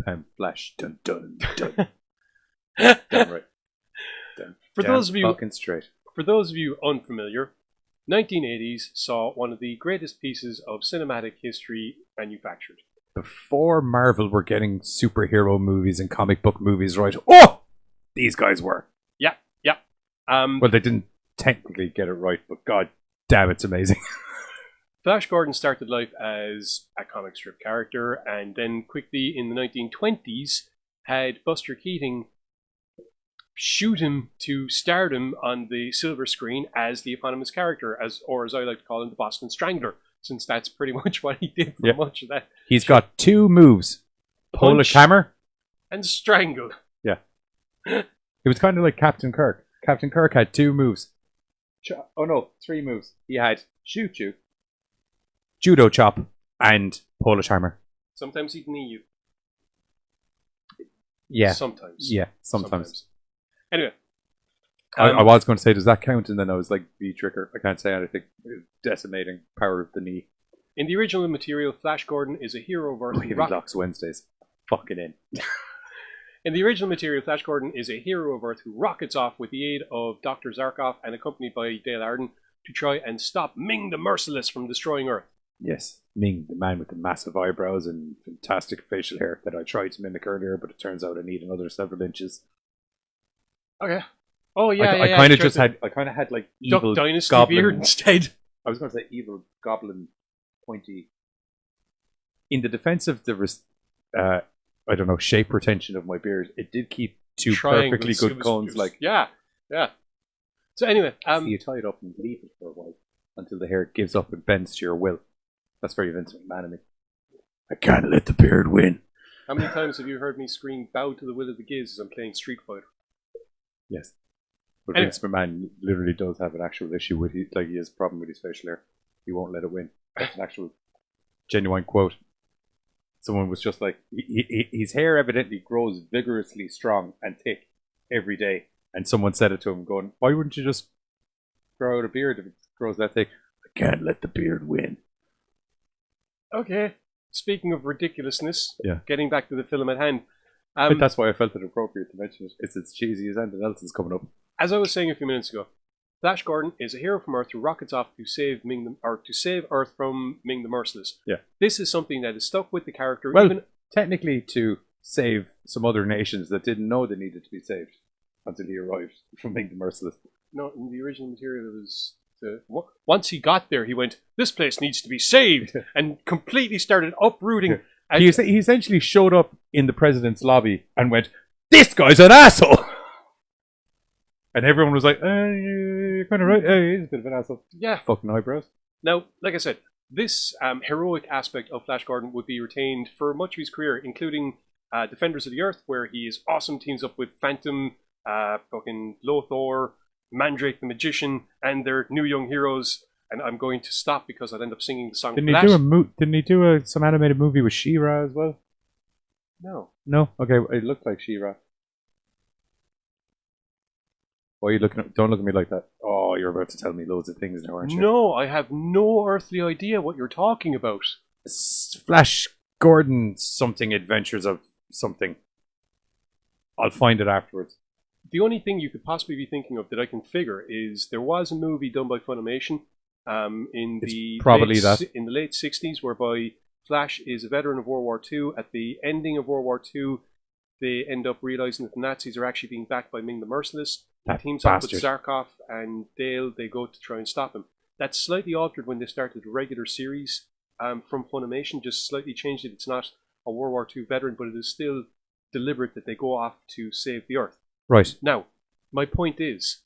I'm Flash. Dun dun dun. Damn right. For those of you fucking straight. For those of you unfamiliar, 1980s saw one of the greatest pieces of cinematic history manufactured. Before Marvel were getting superhero movies and comic book movies right, oh, these guys were. Yeah. Well, they didn't technically get it right, but god damn, it's amazing. Flash Gordon started life as a comic strip character, and then quickly in the 1920s had Buster Keaton shoot him to stardom on the silver screen as the eponymous character, or as I like to call him, the Boston Strangler, since that's pretty much what he did for much of that. He's got two moves. Polish hammer. And strangle. Yeah. It was kind of like Captain Kirk. Captain Kirk had two moves. Oh no, three moves. He had shoot you, judo chop, and Polish hammer. Sometimes he'd knee you. Yeah. Sometimes. Yeah, sometimes. Anyway. I was going to say, does that count? And then I was like, V-Trigger. I can't say anything. Decimating power of the knee. In the original material, Flash Gordon is a hero of Earth. Leaving Locks Wednesdays. Fucking in. In the original material, Flash Gordon is a hero of Earth who rockets off with the aid of Dr. Zarkov and accompanied by Dale Arden to try and stop Ming the Merciless from destroying Earth. Yes, Ming, the man with the massive eyebrows and fantastic facial hair that I tried to mimic earlier, but it turns out I need another several inches. Okay. Oh yeah, I kind of just had. I kind of had like Duck evil Dynasty goblin beard instead. I was going to say evil goblin pointy. In the defense of the, I don't know, shape retention of my beard, it did keep two perfectly good cones. Yeah. So anyway, so you tie it up and leave it for a while until the hair gives up and bends to your will. That's very Vince McMahon of me. I can't let the beard win. How many times have you heard me scream "Bow to the will of the Giz" as I'm playing Street Fighter? Yes. But Anyway. Vince McMahon literally does have an actual issue with he has a problem with his facial hair. He won't let it win. That's an actual genuine quote. Someone was just like, his hair evidently grows vigorously strong and thick every day. And someone said it to him going, why wouldn't you just grow out a beard if it grows that thick? I can't let the beard win. Okay. Speaking of ridiculousness, Yeah. getting back to the film at hand. But that's why I felt it appropriate to mention it. It's as cheesy as anything else is coming up. As I was saying a few minutes ago, Flash Gordon is a hero from Earth who rockets off to save Earth from Ming the Merciless. Yeah. This is something that is stuck with the character. Well, even technically to save some other nations that didn't know they needed to be saved until he arrived from Ming the Merciless. no, in the original material, it was once he got there, he went, "This place needs to be saved," and completely started uprooting. And He essentially showed up in the president's lobby and went, "This guy's an asshole," and everyone was like, "You're kind of right. He's a bit of an asshole." yeah. Fucking eyebrows. Now, like I said, this heroic aspect of Flash Gordon would be retained for much of his career, including Defenders of the Earth, where he is awesome, teams up with Phantom, fucking Lothor, Mandrake the Magician, and their new young heroes. And I'm going to stop because I'd end up singing the song. Didn't Flash. he do some animated movie with She-Ra as well? No. No. Okay, it looked like She-Ra. Why are you looking? Don't look at me like that. Oh, you're about to tell me loads of things now, aren't you? No, I have no earthly idea what you're talking about. Flash Gordon something adventures of something. I'll find it afterwards. The only thing you could possibly be thinking of that I can figure is there was a movie done by Funimation in the late 60s whereby Flash is a veteran of World War II. At the ending of World War II, they end up realizing that the Nazis are actually being backed by Ming the Merciless. That Teams up with bastard. Zarkov and Dale. They go to try and stop him. That's slightly altered when they started a regular series from Funimation, just slightly changed it. It's not a World War II veteran, but it is still deliberate that they go off to save the Earth. Right. Now, my point is,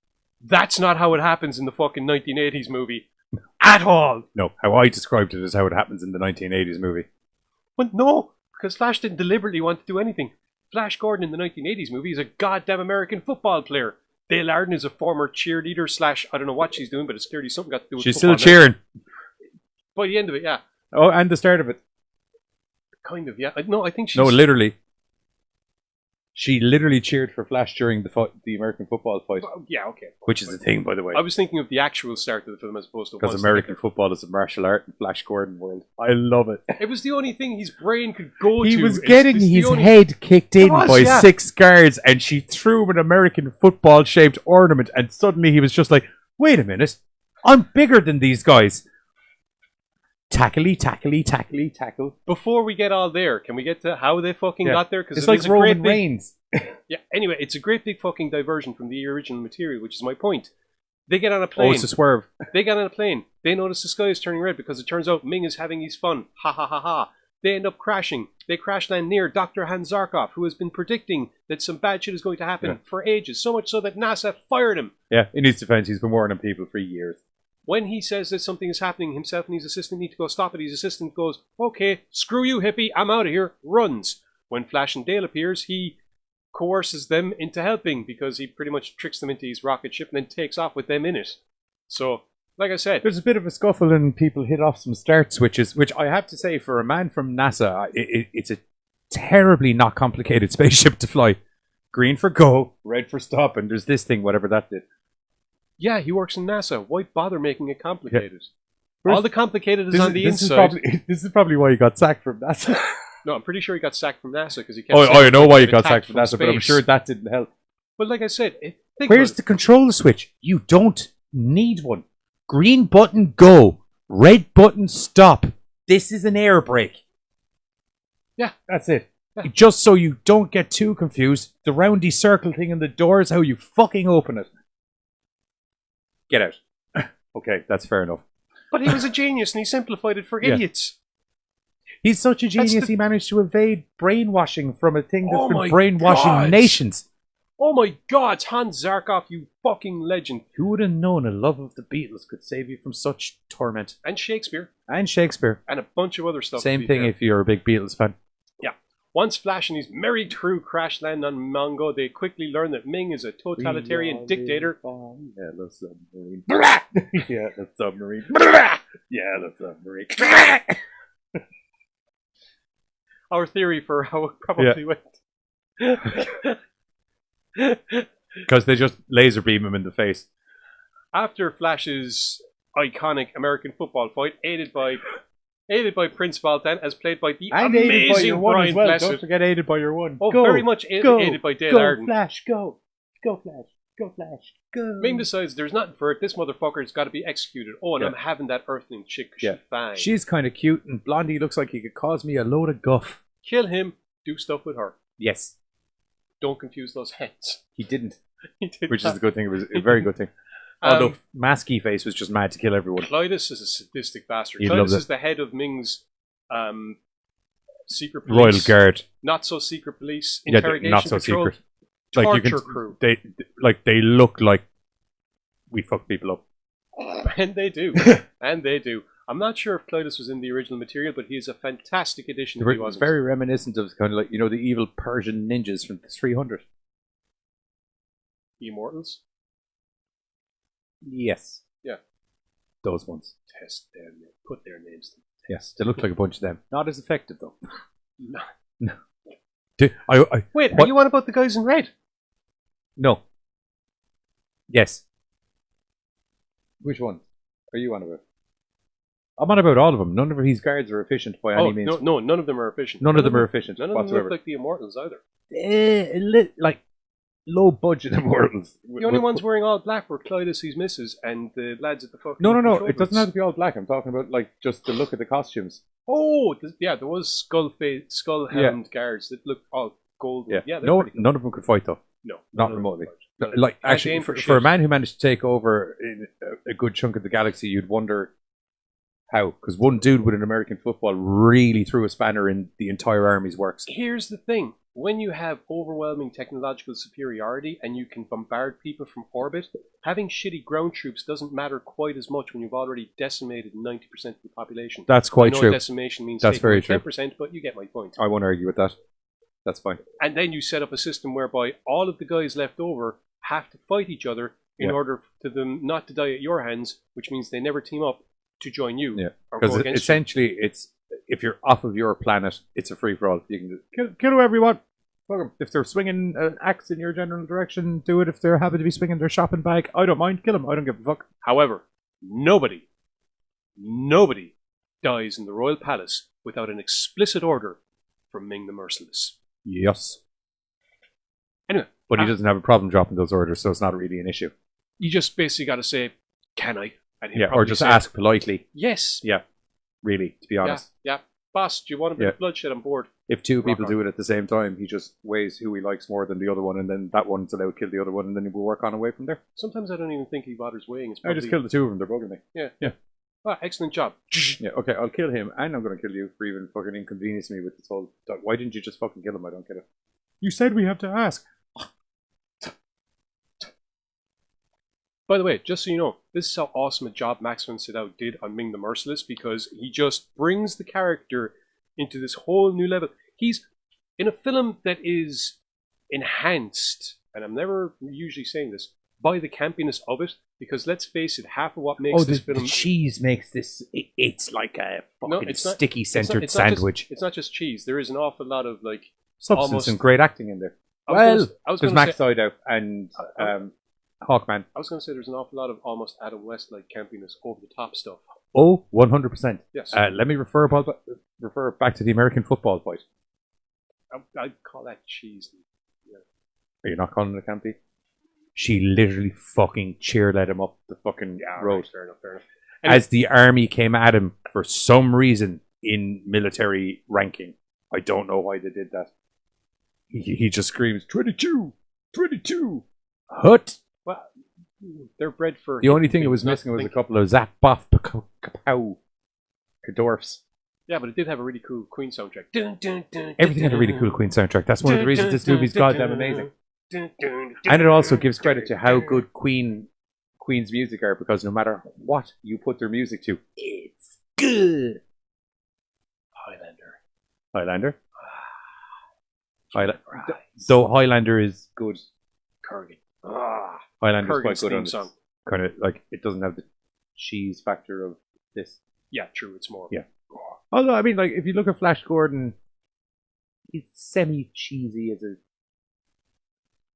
that's not how it happens in the fucking 1980s movie at all. No, how I described it is how it happens in the 1980s movie. But no, because Flash didn't deliberately want to do anything. Flash Gordon in the 1980s movie is a goddamn American football player. Dale Arden is a former cheerleader slash, I don't know what she's doing, but it's clearly something got to do with She's football. still cheering. By the end of it, yeah. Oh, and the start of it. Kind of, yeah. No, I think she's... No, literally. She literally cheered for Flash during the American football fight. Well, yeah, okay. Which is the thing, by the way. I was thinking of the actual start of the film as opposed to... Because American football is a martial art in Flash Gordon world. I love it. It was the only thing his brain could go to. He was getting his only... head kicked in was, by yeah. 6 guards, and she threw him an American football-shaped ornament, and suddenly he was just like, wait a minute, I'm bigger than these guys. Tackly, tackle. Before we get all there, can we get to how they fucking got there? Because it's like Roman Reigns. Yeah, anyway, it's a great big fucking diversion from the original material, which is my point. They get on a plane. Oh, it's a swerve. They get on a plane. They notice the sky is turning red because it turns out Ming is having his fun. Ha ha ha ha. They end up crashing. They crash land near Dr. Hans Zarkov, who has been predicting that some bad shit is going to happen for ages, so much so that NASA fired him. Yeah, in his defense, he's been warning people for years. When he says that something is happening, himself and his assistant need to go stop it. His assistant goes, okay, screw you, hippie, I'm out of here, runs. When Flash and Dale appears, he coerces them into helping because he pretty much tricks them into his rocket ship and then takes off with them in it. So, like I said... There's a bit of a scuffle and people hit off some start switches, which I have to say, for a man from NASA, it's a terribly not complicated spaceship to fly. Green for go, red for stop, and there's this thing, whatever that did. Yeah, he works in NASA. Why bother making it complicated? Yeah. All the complicated is on the inside. This is probably why he got sacked from NASA. No, I'm pretty sure he got sacked from NASA because he kept... I know why he got sacked from NASA, space. but I'm sure that didn't help. But like I said... Where's the control switch? You don't need one. Green button, go. Red button, stop. This is an air brake. Yeah. That's it. Yeah. Just so you don't get too confused, the roundy circle thing in the door is how you fucking open it. Get out. Okay, that's fair enough. But he was a genius and he simplified it for idiots. He's such a genius, he managed to evade brainwashing from a thing that's been my brainwashing God. nations. Oh my God, Hans Zarkov, you fucking legend. Who would have known a love of the Beatles could save you from such torment? And Shakespeare. And Shakespeare. And a bunch of other stuff. Same thing if you're a big Beatles fan. Yeah. Once Flash and his merry crew crash land on Mongo, they quickly learn that Ming is a totalitarian dictator. Yeah, the submarine. Yeah, the submarine. Yeah, the submarine. Our theory for how it probably went. Because they just laser beam him in the face. After Flash's iconic American football fight, aided by Prince Valtan, as played by the and aided by amazing your one Brian as well. Blessed. Don't forget aided by your one. Oh, go, very much aided by Dale Arden. Flash, go. Go, Flash. Go, Flash. Go. Ming decides there's nothing for it. This motherfucker's got to be executed. Oh, and I'm having that Earthling chick. She's fine. She's kind of cute, and Blondie looks like he could cause me a load of guff. Kill him. Do stuff with her. Yes. Don't confuse those heads. He didn't. He did Which not. is a good thing. It was a very good thing. Although Masky Face was just mad to kill everyone. Clytus is a sadistic bastard. He Clytus loves is it. the head of Ming's secret police. Royal Guard. Not so secret police. Yeah, Interrogation not so patrol. secret. Like Torture you can, crew. They look like we fuck people up. And they do. And they do. I'm not sure if Clytus was in the original material, but he is a fantastic addition if he It's wasn't. very reminiscent of kind of like, the evil Persian ninjas from the 300. The Immortals? Yes. Yeah. Those ones. Test their name. Put their names to Yes, they look like a bunch of them. Not as effective though. No. No. Wait, what? are you on about the guys in red? No. Yes. Which one are you on about? I'm on about all of them. None of his guards are efficient by any means. No, none of them are efficient. None of them are efficient None of them whatsoever. look like the Immortals either. Like low budget Immortals. The only ones wearing all black were Clytus, his missus, and the lads at the fucking No. control It doesn't booths. have to be all black. I'm talking about like just the look of the costumes. Oh, there was skull-helmed guards that looked all golden. Yeah. they're No, pretty cool. none of them could fight though. No, Not none of them remotely. could fight. Like Can't actually, aim for shit. a man who managed to take over in a good chunk of the galaxy, you'd wonder How? Because one dude with an American football really threw a spanner in the entire army's works. Here's the thing. When you have overwhelming technological superiority and you can bombard people from orbit, having shitty ground troops doesn't matter quite as much when you've already decimated 90% of the population. That's quite I know true. Decimation means That's very true. 10%, but you get my point. I won't argue with that. That's fine. And then you set up a system whereby all of the guys left over have to fight each other in order for them not to die at your hands, which means they never team up to join you. Yeah, or go because against essentially, it's if you're off of your planet, it's a free for all. You can just kill whoever you want. Fuck 'em. If they're swinging an axe in your general direction, do it. If they're happy to be swinging their shopping bag, I don't mind. Kill them. I don't give a fuck. However, nobody dies in the royal palace without an explicit order from Ming the Merciless. Yes. Anyway, But he doesn't have a problem dropping those orders, so it's not really an issue. you just basically got to say, "Can I?" And he'll Yeah, or probably just say, ask politely. Yes. Yeah, really, to be honest. Yeah. Boss, do you want a bit of bloodshed on board? If two Rock people on. do it at the same time, he just weighs who he likes more than the other one, and then that one's allowed to kill the other one, and then we'll work on away from there. Sometimes I don't even think he bothers weighing. It's I just killed the two of them, they're bugging me. Yeah. Ah, excellent job. Yeah, okay, I'll kill him, and I'm going to kill you for even fucking inconveniencing me with this whole... Why didn't you just fucking kill him? I don't get it. You said we have to ask. By the way, just so you know, this is how awesome a job Max von Sydow did on Ming the Merciless, because he just brings the character into this whole new level. He's in a film that is enhanced, and I'm never usually saying this, by the campiness of it, because let's face it, half of what makes this film... the cheese makes this... It's like a fucking it's not- sticky-centered it's not just- sandwich. it's not just cheese. There is an awful lot of, like... Substance almost- and great acting in there. I was there's gonna Max say- Sydow and Hawkman. I was going to say there's an awful lot of almost Adam West-like campiness, over-the-top stuff. Oh, 100%. Yes. Let me refer back to the American football fight. I'd call that cheese. Yeah. Are you not calling it a campy? She literally fucking cheerled him up the fucking road. Right, fair enough. Anyway, As the army came at him for some reason in military ranking. I don't know why they did that. He just screams, 22! 22! Hut! well, they're bred for... The only thing it things, was not missing was a think- couple of Zap Boff Kapow Kadorfs. Yeah, but it did have a really cool Queen soundtrack. Dun, dun, dun, Everything had a really cool Queen soundtrack. That's one of the reasons this movie's goddamn amazing. And it also gives credit to how good Queen's music are, because no matter what you put their music to, it's good. Highlander. Though Highlander is good. Kurgan. Highlander's Kurgan's quite good theme on song. kind of like it doesn't have the cheese factor of this. Yeah, true, it's more... Yeah. Although I mean, like if you look at Flash Gordon, he's semi-cheesy as a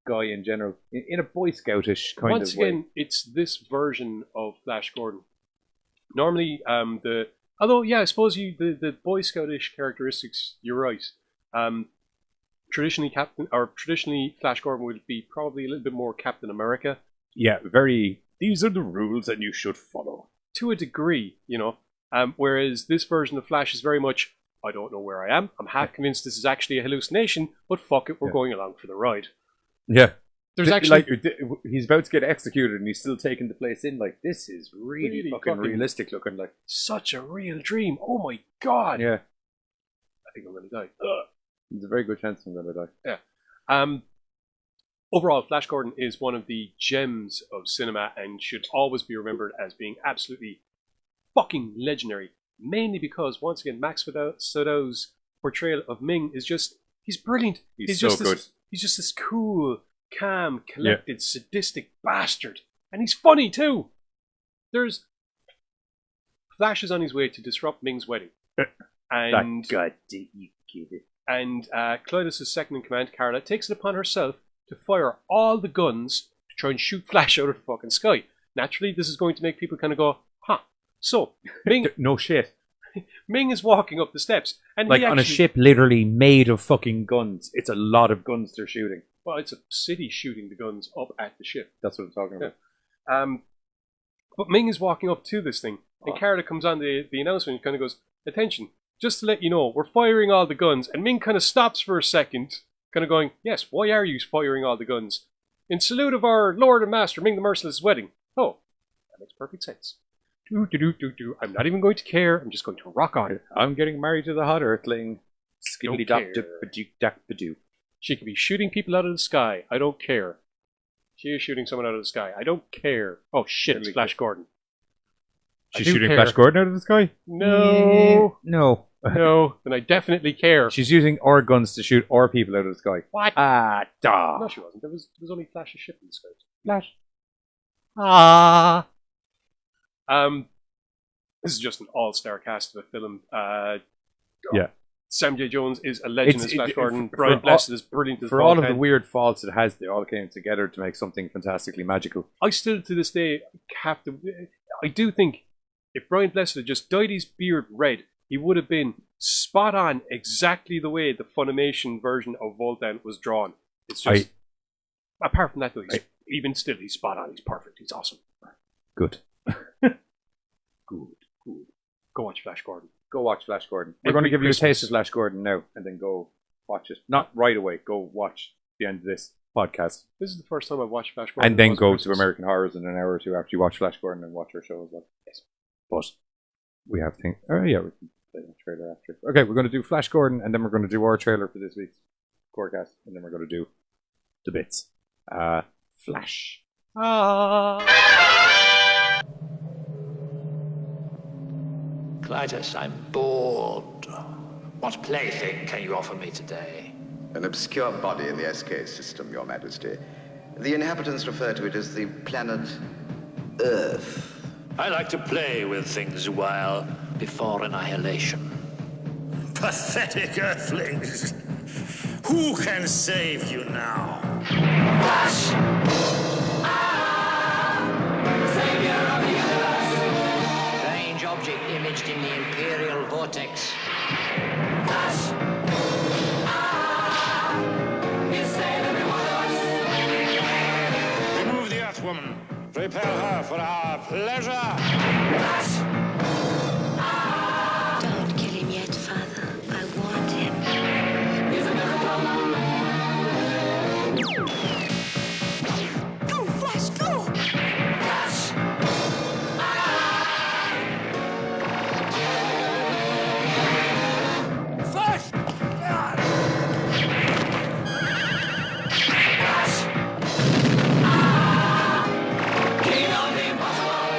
guy in general, in a Boy Scoutish kind Once of way. again, it's this version of Flash Gordon. Normally, although, yeah, I suppose the Boy Scoutish characteristics, you're right. Traditionally, Flash Gordon would be probably a little bit more Captain America. Yeah, very. These are the rules, and you should follow. To a degree, you know. Whereas this version of Flash is very much, I don't know where I am. I'm half convinced this is actually a hallucination, but fuck it, we're going along for the ride. Yeah, There's actually... he's about to get executed, and he's still taking the place in. Like this is really fucking realistic looking. Like such a real dream. Oh my god. yeah, I think I'm going to die. there's a very good chance I'm gonna die. Yeah. Overall, Flash Gordon is one of the gems of cinema and should always be remembered as being absolutely fucking legendary. Mainly because, once again, Max Sydow's portrayal of Ming is just... He's brilliant. He's just so good. He's just this cool, calm, collected, sadistic bastard. And he's funny, too. Flash is on his way to disrupt Ming's wedding. And... God, did you get it? And Clydus' second-in-command, Carla, takes it upon herself to fire all the guns to try and shoot Flash out of the fucking sky. Naturally, this is going to make people kind of go, huh. So, Ming, No shit. Ming is walking up the steps. And Like he on a actually, ship literally made of fucking guns. It's a lot of guns they're shooting. Well, it's a city shooting the guns up at the ship. That's what I'm talking about. But Ming is walking up to this thing. And Carla comes on the announcement and kind of goes, attention, just to let you know, we're firing all the guns. And Ming kind of stops for a second, kind of going, yes, why are you firing all the guns? In salute of our Lord and Master, Ming the Merciless' wedding. Oh, that makes perfect sense. I'm not even going to care. I'm just going to rock on. I'm getting married to the hot earthling. Skibbly dop care. dip duck badoo. She could be shooting people out of the sky. I don't care. She is shooting someone out of the sky. I don't care. Oh shit, it's Flash Gordon. She's shooting Flash Gordon out of the sky? No. No. No, then I definitely care. She's using our guns to shoot our people out of the sky. What? Ah, da. No, she wasn't. There was only Flash's ship in the sky. Flash. Ah. This is just an all-star cast of a film. Yeah. Sam J. Jones is a legend as Flash Gordon. for Brian Blessed is brilliant as For all of Volcan. the weird faults it has, they all came together to make something fantastically magical. I still, to this day, have to... I do think if Brian Blessed had just dyed his beard red, he would have been spot on exactly the way the Funimation version of Voltan was drawn. It's just... apart from that, though, even still, he's spot on. He's perfect. He's awesome. Good. Good. Go watch Flash Gordon. Go watch Flash Gordon. We're going to give you a taste of Flash Gordon now, and then go watch it. Not right away. Go watch the end of this podcast. This is the first time I've watched Flash Gordon. And then go to American Horrors in an hour or two after you watch Flash Gordon and watch our show as well. Yes. But we have things... Oh, yeah, we can play the trailer after. Okay, we're going to do Flash Gordon, and then we're going to do our trailer for this week's GoreCast, and then we're going to do the bits. Flash. Clytus, I'm bored. What plaything can you offer me today? An obscure body in the SK system, Your Majesty. The inhabitants refer to it as the planet Earth. I like to play with things a while before annihilation. Pathetic earthlings. Who can save you now? Flash! Savior of the universe! Strange object imaged in the Imperial vortex. Flash! You save every one of us! Remove the Earthwoman. Prepare her for our pleasure. Flash! Don't kill him yet, Father. I want him. He's a miracle. Go, Flash, go! Flash! Flash! King of the impossible!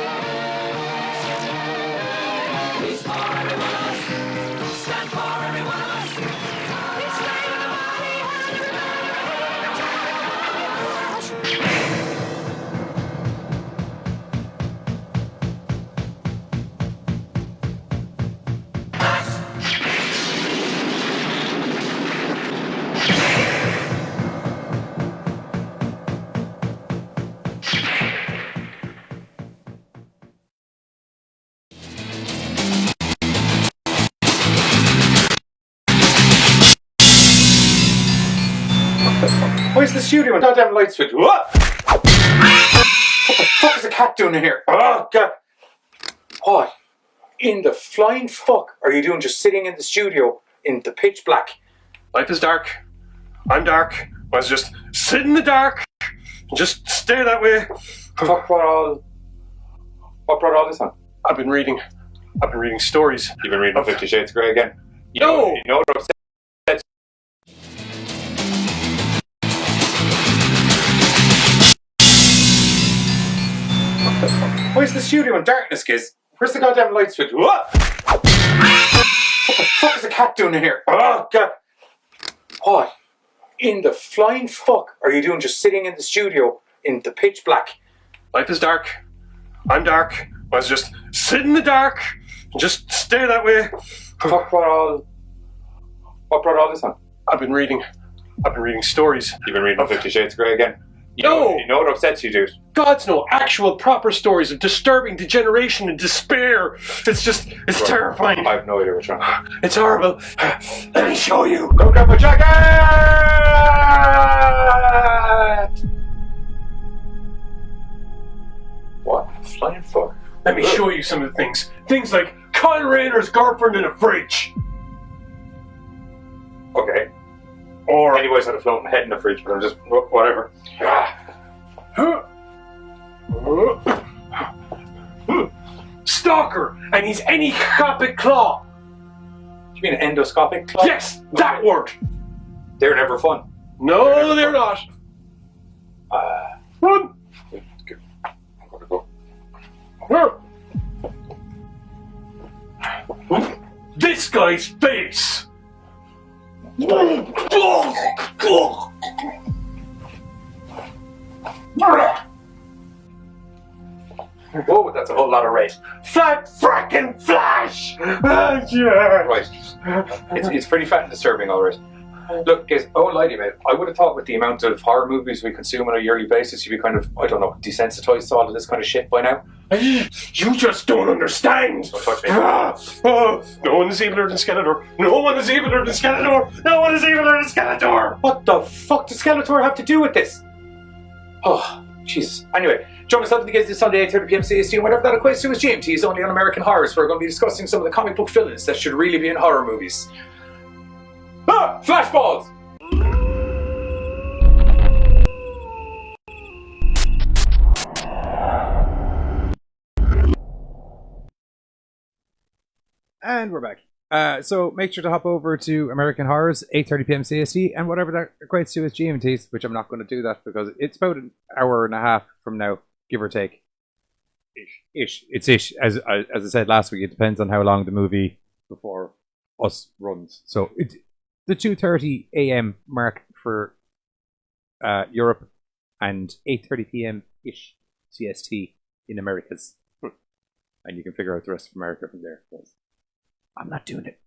He's for every one of us! Stand for every one of us! He's saving the Where's the studio and goddamn light switch? What the fuck is a cat doing in here? Oh, God. What in the flying fuck are you doing just sitting in the studio in the pitch black? Life is dark. I'm dark. Let's just sit in the dark. Just stay that way. What brought all this on? I've been reading stories. You've been reading 50 Shades of Grey again? No! You know what I'm saying? Where's the studio in darkness, kids? Where's the goddamn light switch? What the fuck is a cat doing in here? Oh, God. What in the flying fuck are you doing just sitting in the studio in the pitch black? Life is dark. I'm dark. Let's just sit in the dark. Just stay that way. What brought all this on? I've been reading stories. You've been reading 50 Shades of Grey again? No! You know what upsets you, dude? God's no, actual proper stories of disturbing degeneration and despair. It's terrifying. I have no idea what's wrong. It's horrible. Let me show you. Go grab my jacket! What? Flying fuck? Let me show you some of the things. Things like Kyle Rayner's girlfriend in a fridge. Okay. Or Anybody's had a floating head in the fridge, but I'm just... whatever. and his endoscopic claw. You mean an endoscopic claw? Yes, that word. They're never fun. No, they're not. Run. This guy's face. Whoa, that's a whole lot of red. Flat frackin' flash! Yeah. Right. It's pretty fat and disturbing, alright. Look, guys, I won't lie to you, mate. I would have thought with the amount of horror movies we consume on a yearly basis, you'd be kind of, I don't know, desensitized to all of this kind of shit by now. You just don't understand! Don't touch me. No one is eviler than Skeletor! No one is eviler than Skeletor! No one is eviler than Skeletor! What the fuck does Skeletor have to do with this? Oh, Jesus. Anyway, join us on the Gaze this Sunday, 8:30 p.m. CST, and whatever that equates to as GMT is only on American Horrors. We're going to be discussing some of the comic book villains that should really be in horror movies. Ah! Flashballs! And we're back. So make sure to hop over to American Horrors, 8:30 p.m. CST, and whatever that equates to as GMTs, which I'm not going to do that because it's about an hour and a half from now, give or take. Ish. It's ish. As I said last week, it depends on how long the movie before us runs. So it's the 2:30 a.m. mark for Europe and 8:30 p.m. ish CST in Americas. And you can figure out the rest of America from there. I'm not doing it.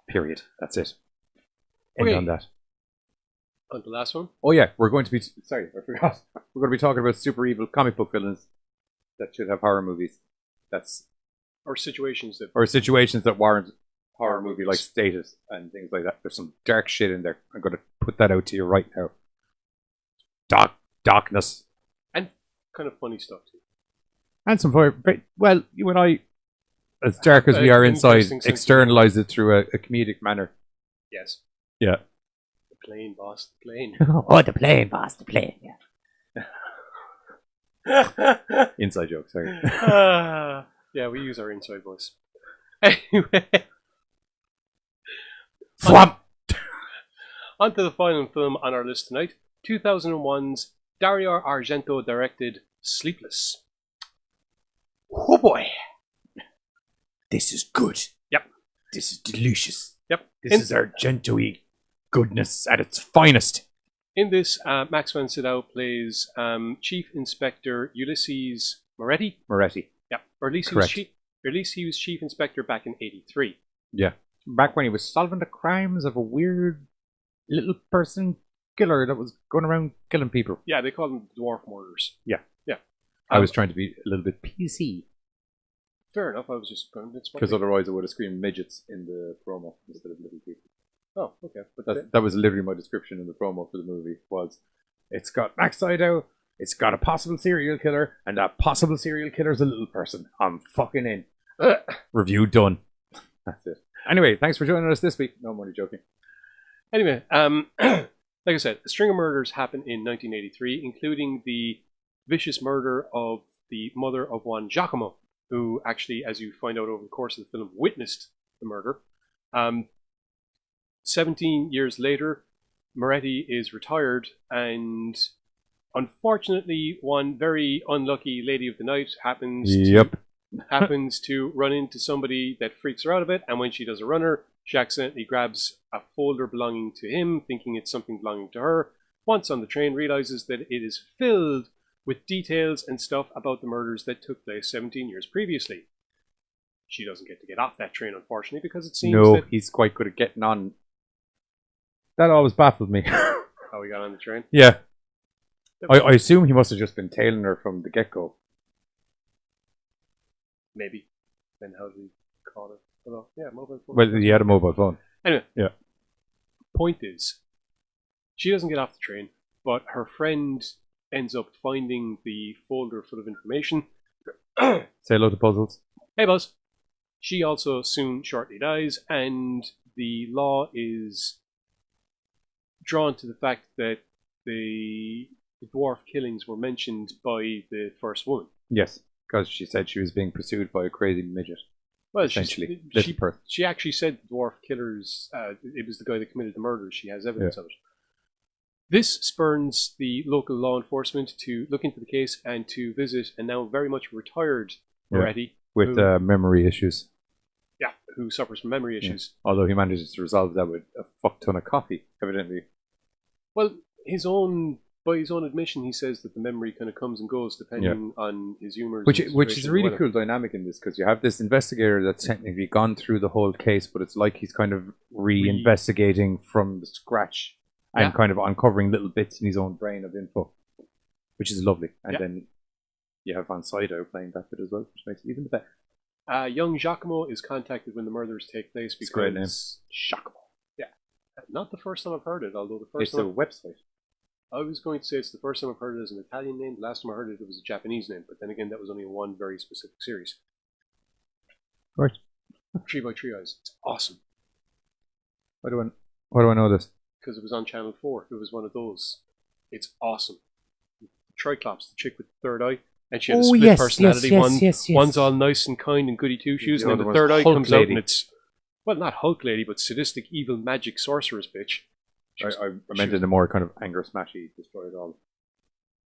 Period. That's it. End on that. On the last one? Oh yeah, we're going to be... Sorry, I forgot. We're going to be talking about super evil comic book villains that should have horror movies. Or situations that warrant horror movie, like status and things like that. There's some dark shit in there. I'm going to put that out to you right now. Darkness. And kind of funny stuff too. And some very... Well, you and I... As dark as we are inside, externalize it through a comedic manner. Yes. Yeah. The plane, boss, the plane. Oh, the plane, boss, the plane. Yeah. Inside joke, sorry. Yeah, we use our inside voice. Anyway. Swamp! On to the final film on our list tonight. 2001's Dario Argento directed Sleepless. Oh boy. This is good. Yep. This is delicious. Yep. This is Argento-y goodness at its finest. In this, Max von Sydow plays Chief Inspector Ulysses Moretti. Moretti. Yeah. Or at least he was Chief Inspector back in '83. Yeah. Back when he was solving the crimes of a weird little person killer that was going around killing people. Yeah, they call them dwarf murders. Yeah. Yeah. I was trying to be a little bit PC. Fair enough, I was just going to... Because otherwise I would have screamed midgets in the promo instead of little people. Oh, okay. But that was literally my description in the promo for the movie, was it's got Max Sydow, it's got a possible serial killer, and that possible serial killer's a little person. I'm fucking in. Review done. That's it. Anyway, thanks for joining us this week. No, I'm only joking. Anyway, like I said, a string of murders happened in 1983, including the vicious murder of the mother of one Giacomo, who actually, as you find out over the course of the film, witnessed the murder. 17 years later, Moretti is retired, and unfortunately, one very unlucky lady of the night happens to run into somebody that freaks her out a bit, and when she does a runner, she accidentally grabs a folder belonging to him, thinking it's something belonging to her. Once on the train, realizes that it is filled with details and stuff about the murders that took place 17 years previously. She doesn't get off that train, unfortunately, because it seems that... he's quite good at getting on. That always baffled me. How he got on the train? Yeah. I assume he must have just been tailing her from the get-go. Maybe. Then how did he call her? Well, yeah, mobile phone. Well, he had a mobile phone. Anyway. Yeah. Point is, she doesn't get off the train, but her friend ends up finding the folder full of information. Say hello to Puzzles. Hey, Buzz. She also shortly dies, and the law is drawn to the fact that the dwarf killings were mentioned by the first woman. Yes. Because she said she was being pursued by a crazy midget. Well, essentially. she actually said the dwarf killers, it was the guy that committed the murder. She has evidence of it. This spurns the local law enforcement to look into the case and to visit a now very much retired Moretti. With memory issues. Yeah, who suffers from memory issues. Although he manages to resolve that with a fuck ton of coffee, evidently. Well, by his own admission, he says that the memory kind of comes and goes depending on his humour. Which is a really cool dynamic in this, because you have this investigator that's technically gone through the whole case, but it's like he's kind of re-investigating from the scratch and kind of uncovering little bits in his own brain of info, which is lovely. And then you have Van Sydow playing that bit as well, which makes it even better. Young Giacomo is contacted when the murders take place because... Great name. Giacomo. Yeah. Not the first time I've heard it, although the first time... It's a website. I was going to say it's the first time I've heard it as an Italian name. The last time I heard it, it was a Japanese name. But then again, that was only one very specific series. Right. 3 by 3 Eyes. It's awesome. Why do I know this? Because it was on Channel 4. It was one of those. It's awesome. Triclops, the chick with the third eye. And she had a split personality. One's all nice and kind and goody two-shoes, and then the third eye comes out and it's... Well, not Hulk Lady, but sadistic, evil, magic, sorceress bitch. I meant in a more kind of anger smashy, destroy it all.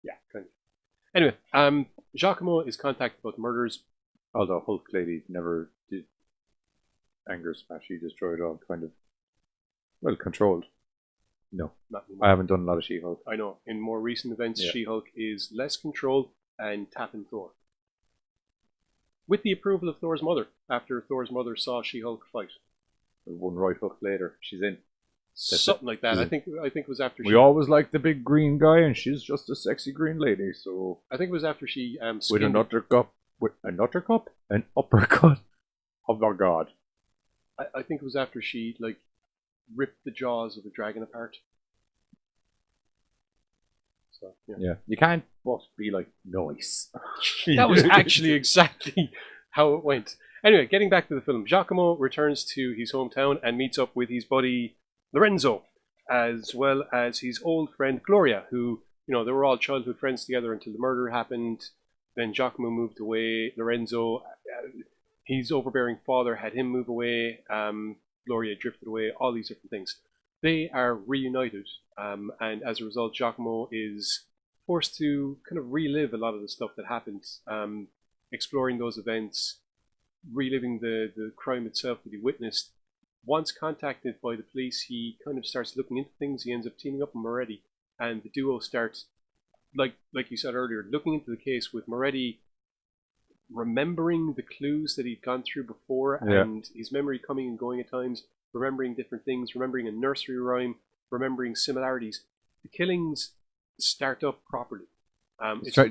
Yeah, kind of. Anyway, Giacomo is contacted about the murders. Although Hulk Lady never did anger smashy, destroy it all, kind of. Well, controlled. No. I haven't done a lot of She-Hulk. I know. In more recent events, She-Hulk is less controlled and tapping Thor. With the approval of Thor's mother, after Thor's mother saw She-Hulk fight. One right hook later, she's in. Something like that. I think it was after we always liked the big green guy, and she's just a sexy green lady. So I think it was after she with an uppercut, an uppercut. Oh my god! I think it was after she ripped the jaws of the dragon apart. So yeah, you can't but be nice. That was actually exactly how it went. Anyway, getting back to the film, Giacomo returns to his hometown and meets up with his buddy Lorenzo, as well as his old friend Gloria, who, they were all childhood friends together until the murder happened. Then Giacomo moved away. Lorenzo, his overbearing father had him move away. Gloria drifted away. All these different things. They are reunited, and as a result, Giacomo is forced to kind of relive a lot of the stuff that happened, exploring those events, reliving the crime itself that he witnessed. Once contacted by the police, he kind of starts looking into things. He ends up teaming up with Moretti, and the duo starts, like you said earlier, looking into the case with Moretti remembering the clues that he'd gone through before, and his memory coming and going at times, remembering different things, remembering a nursery rhyme, remembering similarities. The killings start up properly.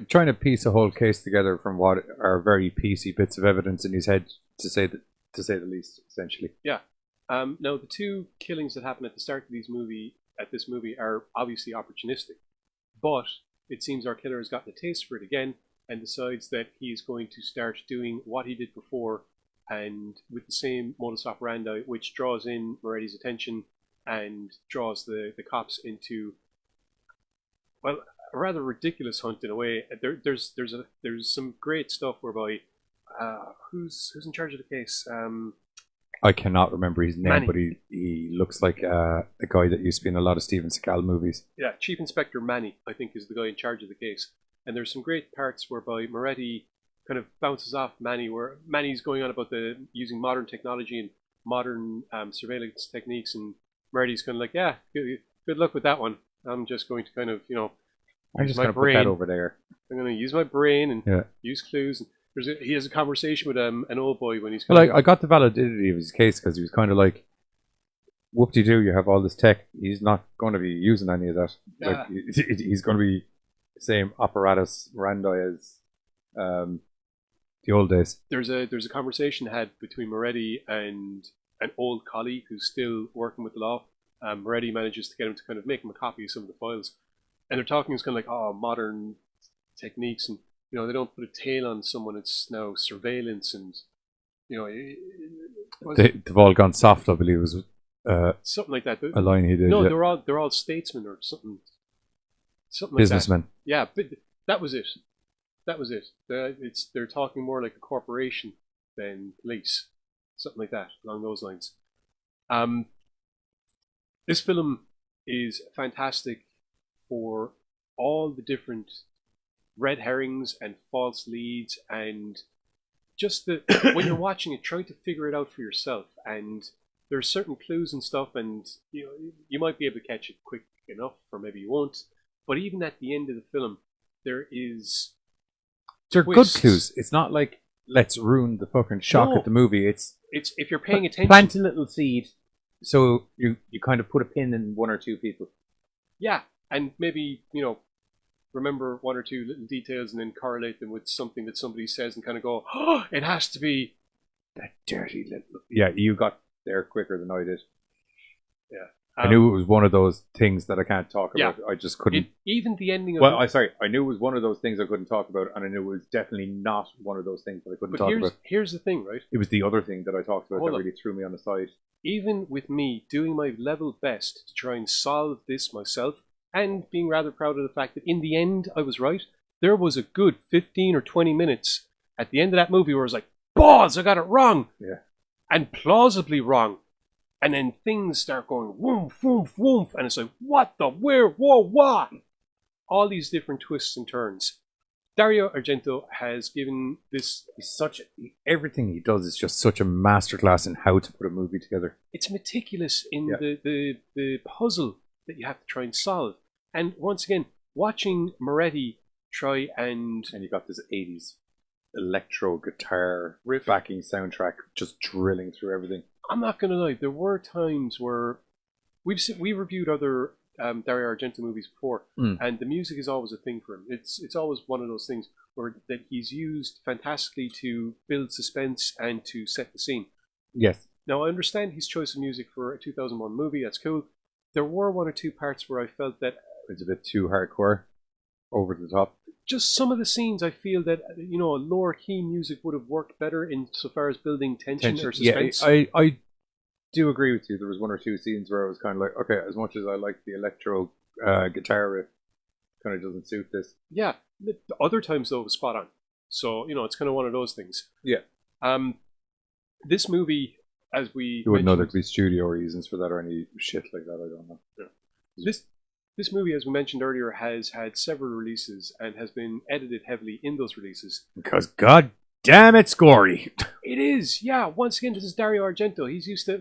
Trying to piece a whole case together from what are very piecey bits of evidence in his head, to say the least, essentially. Yeah. Now, the two killings that happen at the start of this movie are obviously opportunistic, but it seems our killer has gotten a taste for it again and decides that he's going to start doing what he did before, and with the same modus operandi, which draws in Moretti's attention and draws the cops into, well, a rather ridiculous hunt in a way. There's some great stuff whereby who's in charge of the case? I cannot remember his name, Manny. but he looks like a guy that used to be in a lot of Steven Seagal movies. Yeah, Chief Inspector Manny, I think, is the guy in charge of the case. And there's some great parts whereby Moretti kind of bounces off Manny, where Manny's going on about using modern technology and modern surveillance techniques, and Moretti's kind of like, yeah, good luck with that one. I'm just going to kind of, I'm just going to put that over there. I'm going to use my brain and use clues. And he has a conversation with an old boy when he's I got the validity of his case, because he was kind of like, whoop-de-doo, you have all this tech. He's not going to be using any of that. Yeah. He's going to be the same apparatus Miranda as the old days. There's a conversation had between Moretti and an old colleague who's still working with the law. Moretti manages to get him to kind of make him a copy of some of the files. And they're talking, it's kind of like, modern techniques, and they don't put a tail on someone, it's now surveillance, and they've all gone soft, I believe, was something like that. A line he did. No, they're all statesmen or something like businessmen. that. Yeah, but that was it. that was it. They're talking more like a corporation than police, something like that, along those lines. This film is fantastic for all the different red herrings and false leads, and just when you're watching it, trying to figure it out for yourself. And there's certain clues and stuff, and you might be able to catch it quick enough, or maybe you won't. But even at the end of the film, there is they're twists. good clues. It's not like let's ruin the fucking shock No. at the movie. It's if you're paying attention, plant a little seed, so you kind of put a pin in one or two people. yeah, and maybe remember one or two little details and then correlate them with something that somebody says and kind of go, oh, it has to be that dirty little. Yeah, you got there quicker than I did. Yeah, I knew it was one of those things that I can't talk about. Yeah. I just couldn't. Even the ending of I knew it was one of those things I couldn't talk about, and I knew it was definitely not one of those things that I couldn't talk about. Here's the thing, right? It was the other thing that I talked about Hold that on. really threw me on the side. Even with me doing my level best to try and solve this myself, and being rather proud of the fact that in the end I was right, there was a good 15 or 20 minutes at the end of that movie where I was like, balls, I got it wrong! Yeah. And plausibly wrong. And then things start going woof, woof, woof, and it's like, what the, where, whoa, what? All these different twists and turns. Dario Argento has given this... Everything he does is just such a masterclass in how to put a movie together. It's meticulous in the puzzle that you have to try and solve. And once again, watching Moretti try and you got this 80s electro guitar riff backing soundtrack just drilling through everything. I'm not going to lie, there were times where we reviewed other Dario Argento movies before, and the music is always a thing for him. It's always one of those things where that he's used fantastically to build suspense and to set the scene. Yes. Now, I understand his choice of music for a 2001 movie, that's cool. There were one or two parts where I felt that it's a bit too hardcore, over the top. Just some of the scenes, I feel that lower key music would have worked better in so far as building tension or suspense. Yeah, I do agree with you. There was one or two scenes where I was kind of like, okay, as much as I like the electro guitar riff, kind of doesn't suit this. Yeah, the other times though it was spot on. So it's kind of one of those things. Yeah. This movie, as we you wouldn't know there'd be studio reasons for that or any shit like that. I don't know. Yeah. This movie, as we mentioned earlier, has had several releases and has been edited heavily in those releases. Because god damn it's gory. It is, yeah. Once again, this is Dario Argento. He's used to.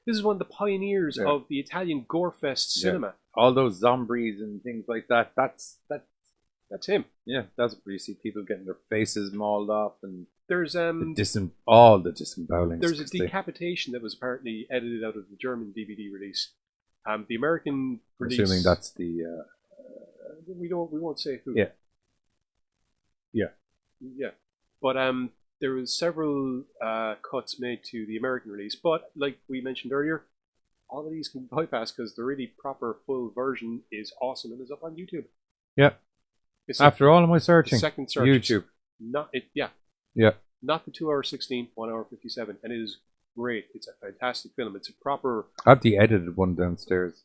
This is one of the pioneers of the Italian gore fest cinema. All those zombies and things like that. That's him. Yeah, that's where you see people getting their faces mauled off, and there's all the disembowelings. There's a decapitation that was apparently edited out of the German DVD release. The American release. Assuming that's the. We won't say who. Yeah. But there was several cuts made to the American release, but like we mentioned earlier, all of these can be bypassed because the really proper full version is awesome and is up on YouTube. Yeah. After all of my searching, second search, YouTube. Not it. Yeah. Yeah. Not the 2 hour 16, 1 hour 57, and it is great. It's a fantastic film. It's a proper. I have the edited one downstairs.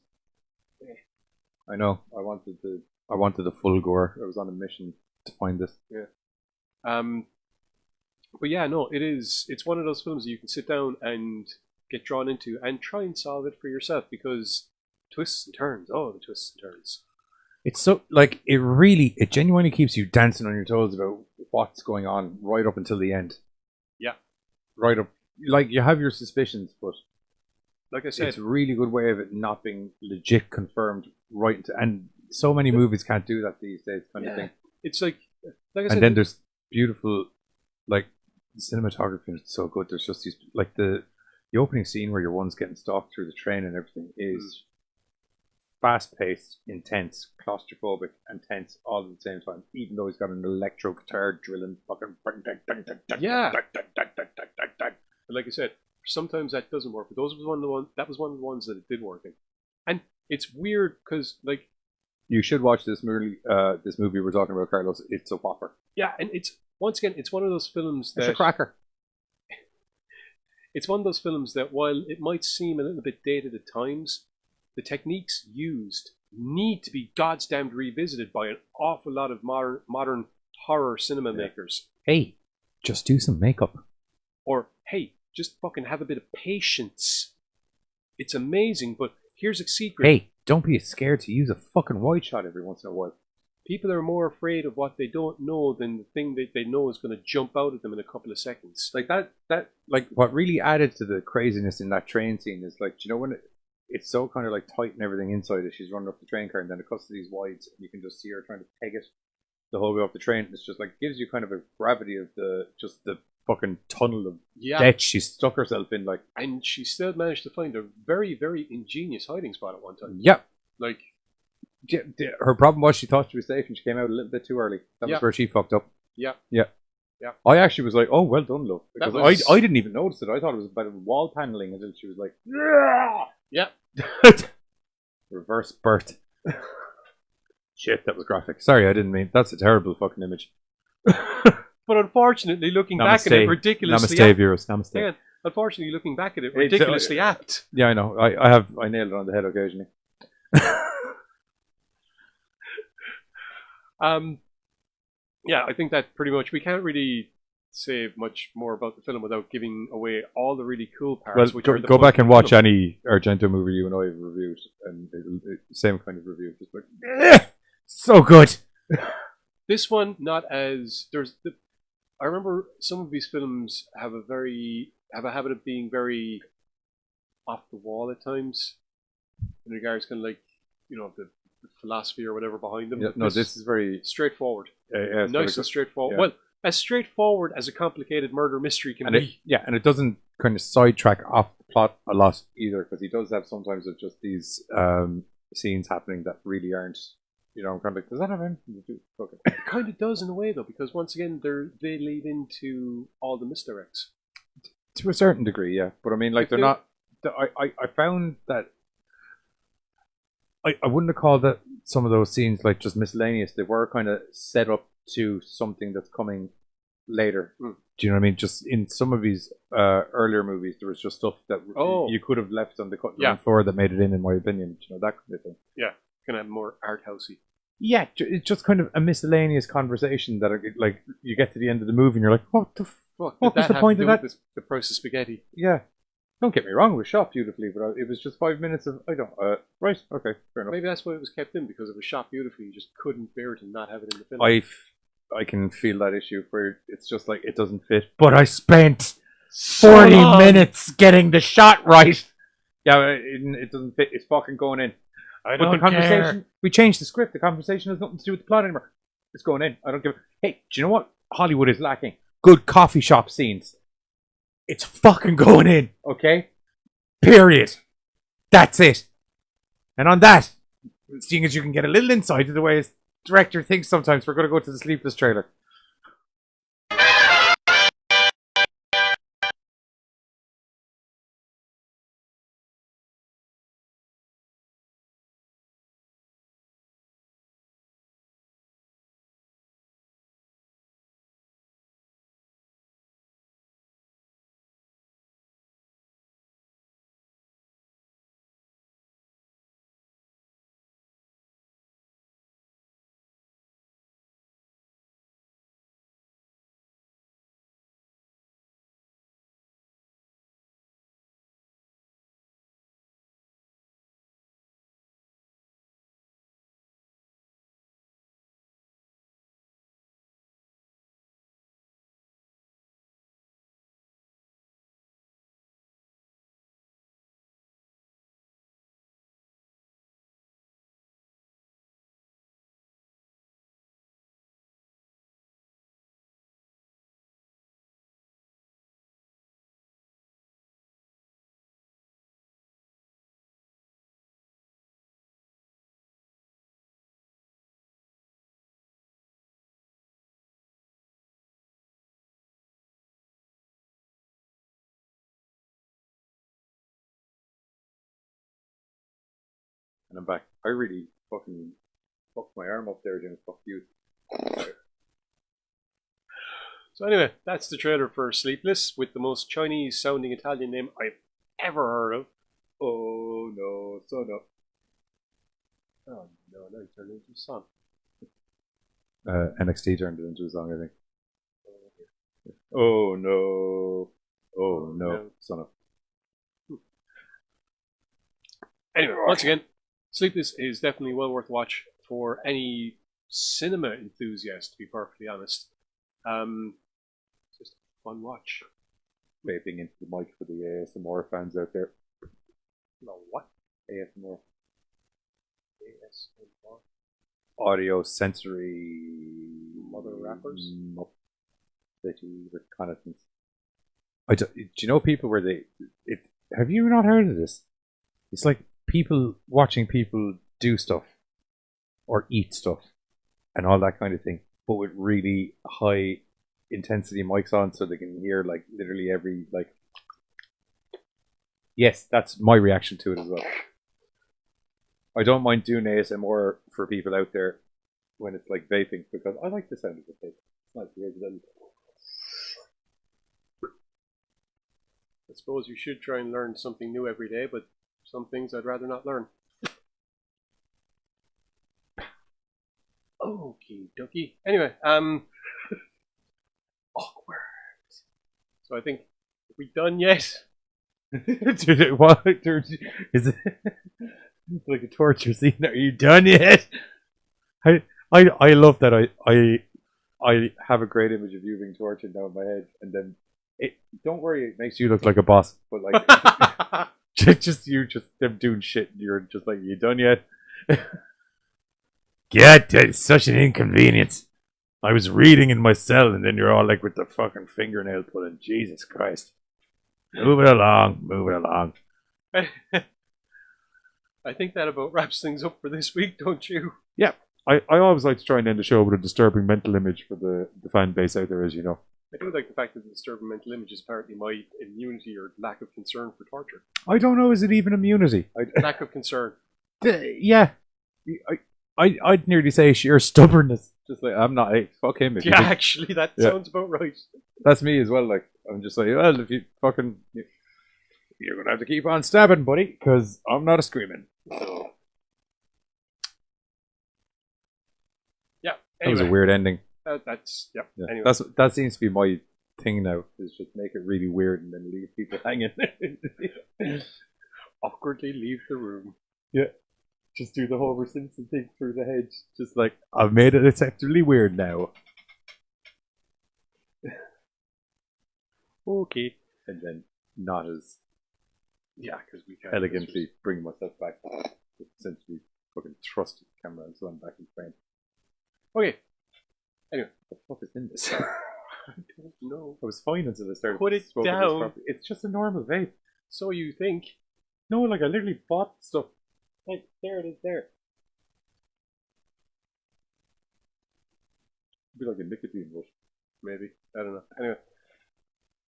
I know. I wanted the full gore. I was on a mission to find this. Yeah. But yeah, no, it's one of those films that you can sit down and get drawn into and try and solve it for yourself because twists and turns. Oh, the twists and turns. It's so like it genuinely keeps you dancing on your toes about what's going on right up until the end. Yeah. Right up, like you have your suspicions, but like I said, it's a really good way of it not being legit confirmed right into, and so many movies can't do that these days, kind of thing. It's like I said, and then there's beautiful, like the cinematography is so good. There's just these like the opening scene where your one's getting stalked through the train and everything is fast-paced, intense, claustrophobic, and tense all at the same time. Even though he's got an electro guitar drilling fucking. Yeah. But like I said, sometimes that doesn't work. But that was one of the ones that it did work in. And it's weird because like. You should watch this movie. This movie we're talking about, Carlos. It's a whopper. Yeah, and it's once again, it's one of those films that it's a cracker. It's one of those films that while it might seem a little bit dated at times, the techniques used need to be goddamned revisited by an awful lot of modern horror cinema makers. Hey, just do some makeup. Or, hey, just fucking have a bit of patience. It's amazing, but here's a secret. Hey, don't be scared to use a fucking wide shot every once in a while. People are more afraid of what they don't know than the thing that they know is going to jump out at them in a couple of seconds. Like that like what really added to the craziness in that train scene is like, do you know when it's so kind of like tight and everything inside as she's running up the train car, and then it cuts to these wides and you can just see her trying to peg it the whole way up the train. It's just like gives you kind of a gravity of the fucking tunnel of death she stuck herself in, like. And she still managed to find a very, very ingenious hiding spot at one time. Yep. Like, her problem was she thought she was safe and she came out a little bit too early. That was where she fucked up. Yeah. Yeah. Yeah. I actually was like, oh, well done, love. Because I didn't even notice it. I thought it was about wall paneling until she was like, yeah. Reverse birth. Shit, that was graphic. Sorry, I didn't mean. That's a terrible fucking image. But unfortunately, looking back at it, ridiculously Namaste, viewers. Namaste. Yeah, unfortunately, looking back at it, ridiculously apt. Yeah, I know. I nailed it on the head occasionally. Yeah, I think that pretty much, we can't really say much more about the film without giving away all the really cool parts. Well, go back and watch any Argento movie you and I have reviewed, and same kind of review, just like so good. This one, not as I remember some of these films have a habit of being very off the wall at times in regards kind of like, you know, the philosophy or whatever behind them. Yeah, no, this is very straightforward. Nice and straightforward. Yeah. Well, as straightforward as a complicated murder mystery can be. And it doesn't kind of sidetrack off the plot a lot either, because he does have sometimes of just these scenes happening that really aren't, you know, I'm kind of like, does that have anything to do? Okay. It kind of does in a way though, because once again they lead into all the misdirects. To a certain degree, yeah. But I mean, like, they're not. I found that I wouldn't have called that some of those scenes like just miscellaneous. They were kind of set up to something that's coming later. Do you know what I mean? Just in some of these earlier movies, there was just stuff that you could have left on the cutting room floor that made it in my opinion. You know, that kind of thing. Yeah, kind of more art housey. Yeah, it's just kind of a miscellaneous conversation that, like, you get to the end of the movie and you're like, what the fuck? What was the point of that? The price of spaghetti. Yeah. Don't get me wrong, it was shot beautifully, but it was just 5 minutes of, right, okay, fair enough. Maybe that's why it was kept in, because it was shot beautifully. You just couldn't bear to not have it in the film. I can feel that issue where it's just like, it doesn't fit. But I spent 40 minutes getting the shot right. Yeah, it doesn't fit. It's fucking going in. I don't care. We changed the script. The conversation has nothing to do with the plot anymore. It's going in. I don't give a... Hey, do you know what Hollywood is lacking? Good coffee shop scenes. It's fucking going in, okay? Period. That's it. And on that, seeing as you can get a little insight into the way his director thinks sometimes, we're going to go to the Sleepless trailer. And I'm back. I really fucking fucked my arm up there doing fuck you. So anyway, that's the trailer for Sleepless, with the most Chinese sounding Italian name I've ever heard of. Oh no, so no. Oh no, now you turned into a song. NXT turned it into a song, I think. Oh no. Oh no. Son of. Anyway, once again, Sleepless is definitely well worth watch for any cinema enthusiast, to be perfectly honest. Just a fun watch. Vaping into the mic for the ASMR fans out there. No, what? ASMR. ASMR? Audio sensory. Mother rappers? Reconnaissance. Do you know people where have you not heard of this? It's like people watching people do stuff or eat stuff and all that kind of thing, but with really high intensity mics on so they can hear like literally every like. Yes, that's my reaction to it as well. I don't mind doing ASMR for people out there when it's like vaping because I like the sound of the vape. It's nice to hear the I suppose you should try and learn something new every day, but some things I'd rather not learn. Okie dokie. Anyway, awkward. So I think, are we done yet? Dude, what? Is it? It's like a torture scene. Are you done yet? I love that. I have a great image of you being tortured now in my head, and then don't worry, it makes you look like a boss. But like, just them doing shit. And you're just like, you done yet? God, it's such an inconvenience. I was reading in my cell, and then you're all like with the fucking fingernail pulling. Jesus Christ. Move it along. I think that about wraps things up for this week, don't you? Yeah. I always like to try and end the show with a disturbing mental image for the fan base out there, as you know. I do like the fact that the disturbing mental image is apparently my immunity or lack of concern for torture. I don't know, is it even immunity? Lack of concern. Yeah. I'd nearly say sheer stubbornness. Just like, I'm not, hey, fuck him. Yeah, actually, that sounds about right. That's me as well. Like, I'm just like, well, if you fucking, you're going to have to keep on stabbing, buddy, because I'm not a screaming. So. Yeah. Anyway. That was a weird ending. That's, yep. Yeah. Anyway. That seems to be my thing now, is just make it really weird and then leave people hanging. Awkwardly leave the room. Yeah. Just do the Homer Simpson thing through the hedge. Just like, I've made it acceptably weird now. Okay. And then not as because we can elegantly bring myself back. Essentially fucking thrust the camera and so I'm back in frame. Okay. Anyway. What the fuck is in this? I don't know. I was fine until I started. Put it down. It's just a normal vape. So you think? No, like I literally bought stuff. Like, there it is there. It'd be like a nicotine rush. Maybe. I don't know.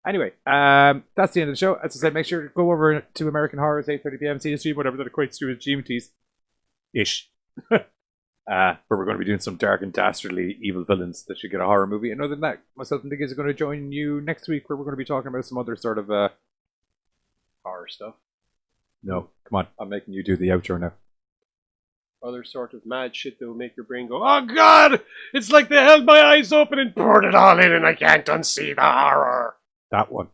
Anyway, that's the end of the show. As I said, make sure to go over to American Horrors, 8:30 p.m. See the stream, whatever that equates to with GMTs. Ish. Where we're going to be doing some dark and dastardly evil villains that should get a horror movie. And other than that, myself and the kids are going to join you next week where we're going to be talking about some other sort of horror stuff. No, come on. I'm making you do the outro now. Other sort of mad shit that will make your brain go, oh God! It's like they held my eyes open and poured it all in and I can't unsee the horror. That one.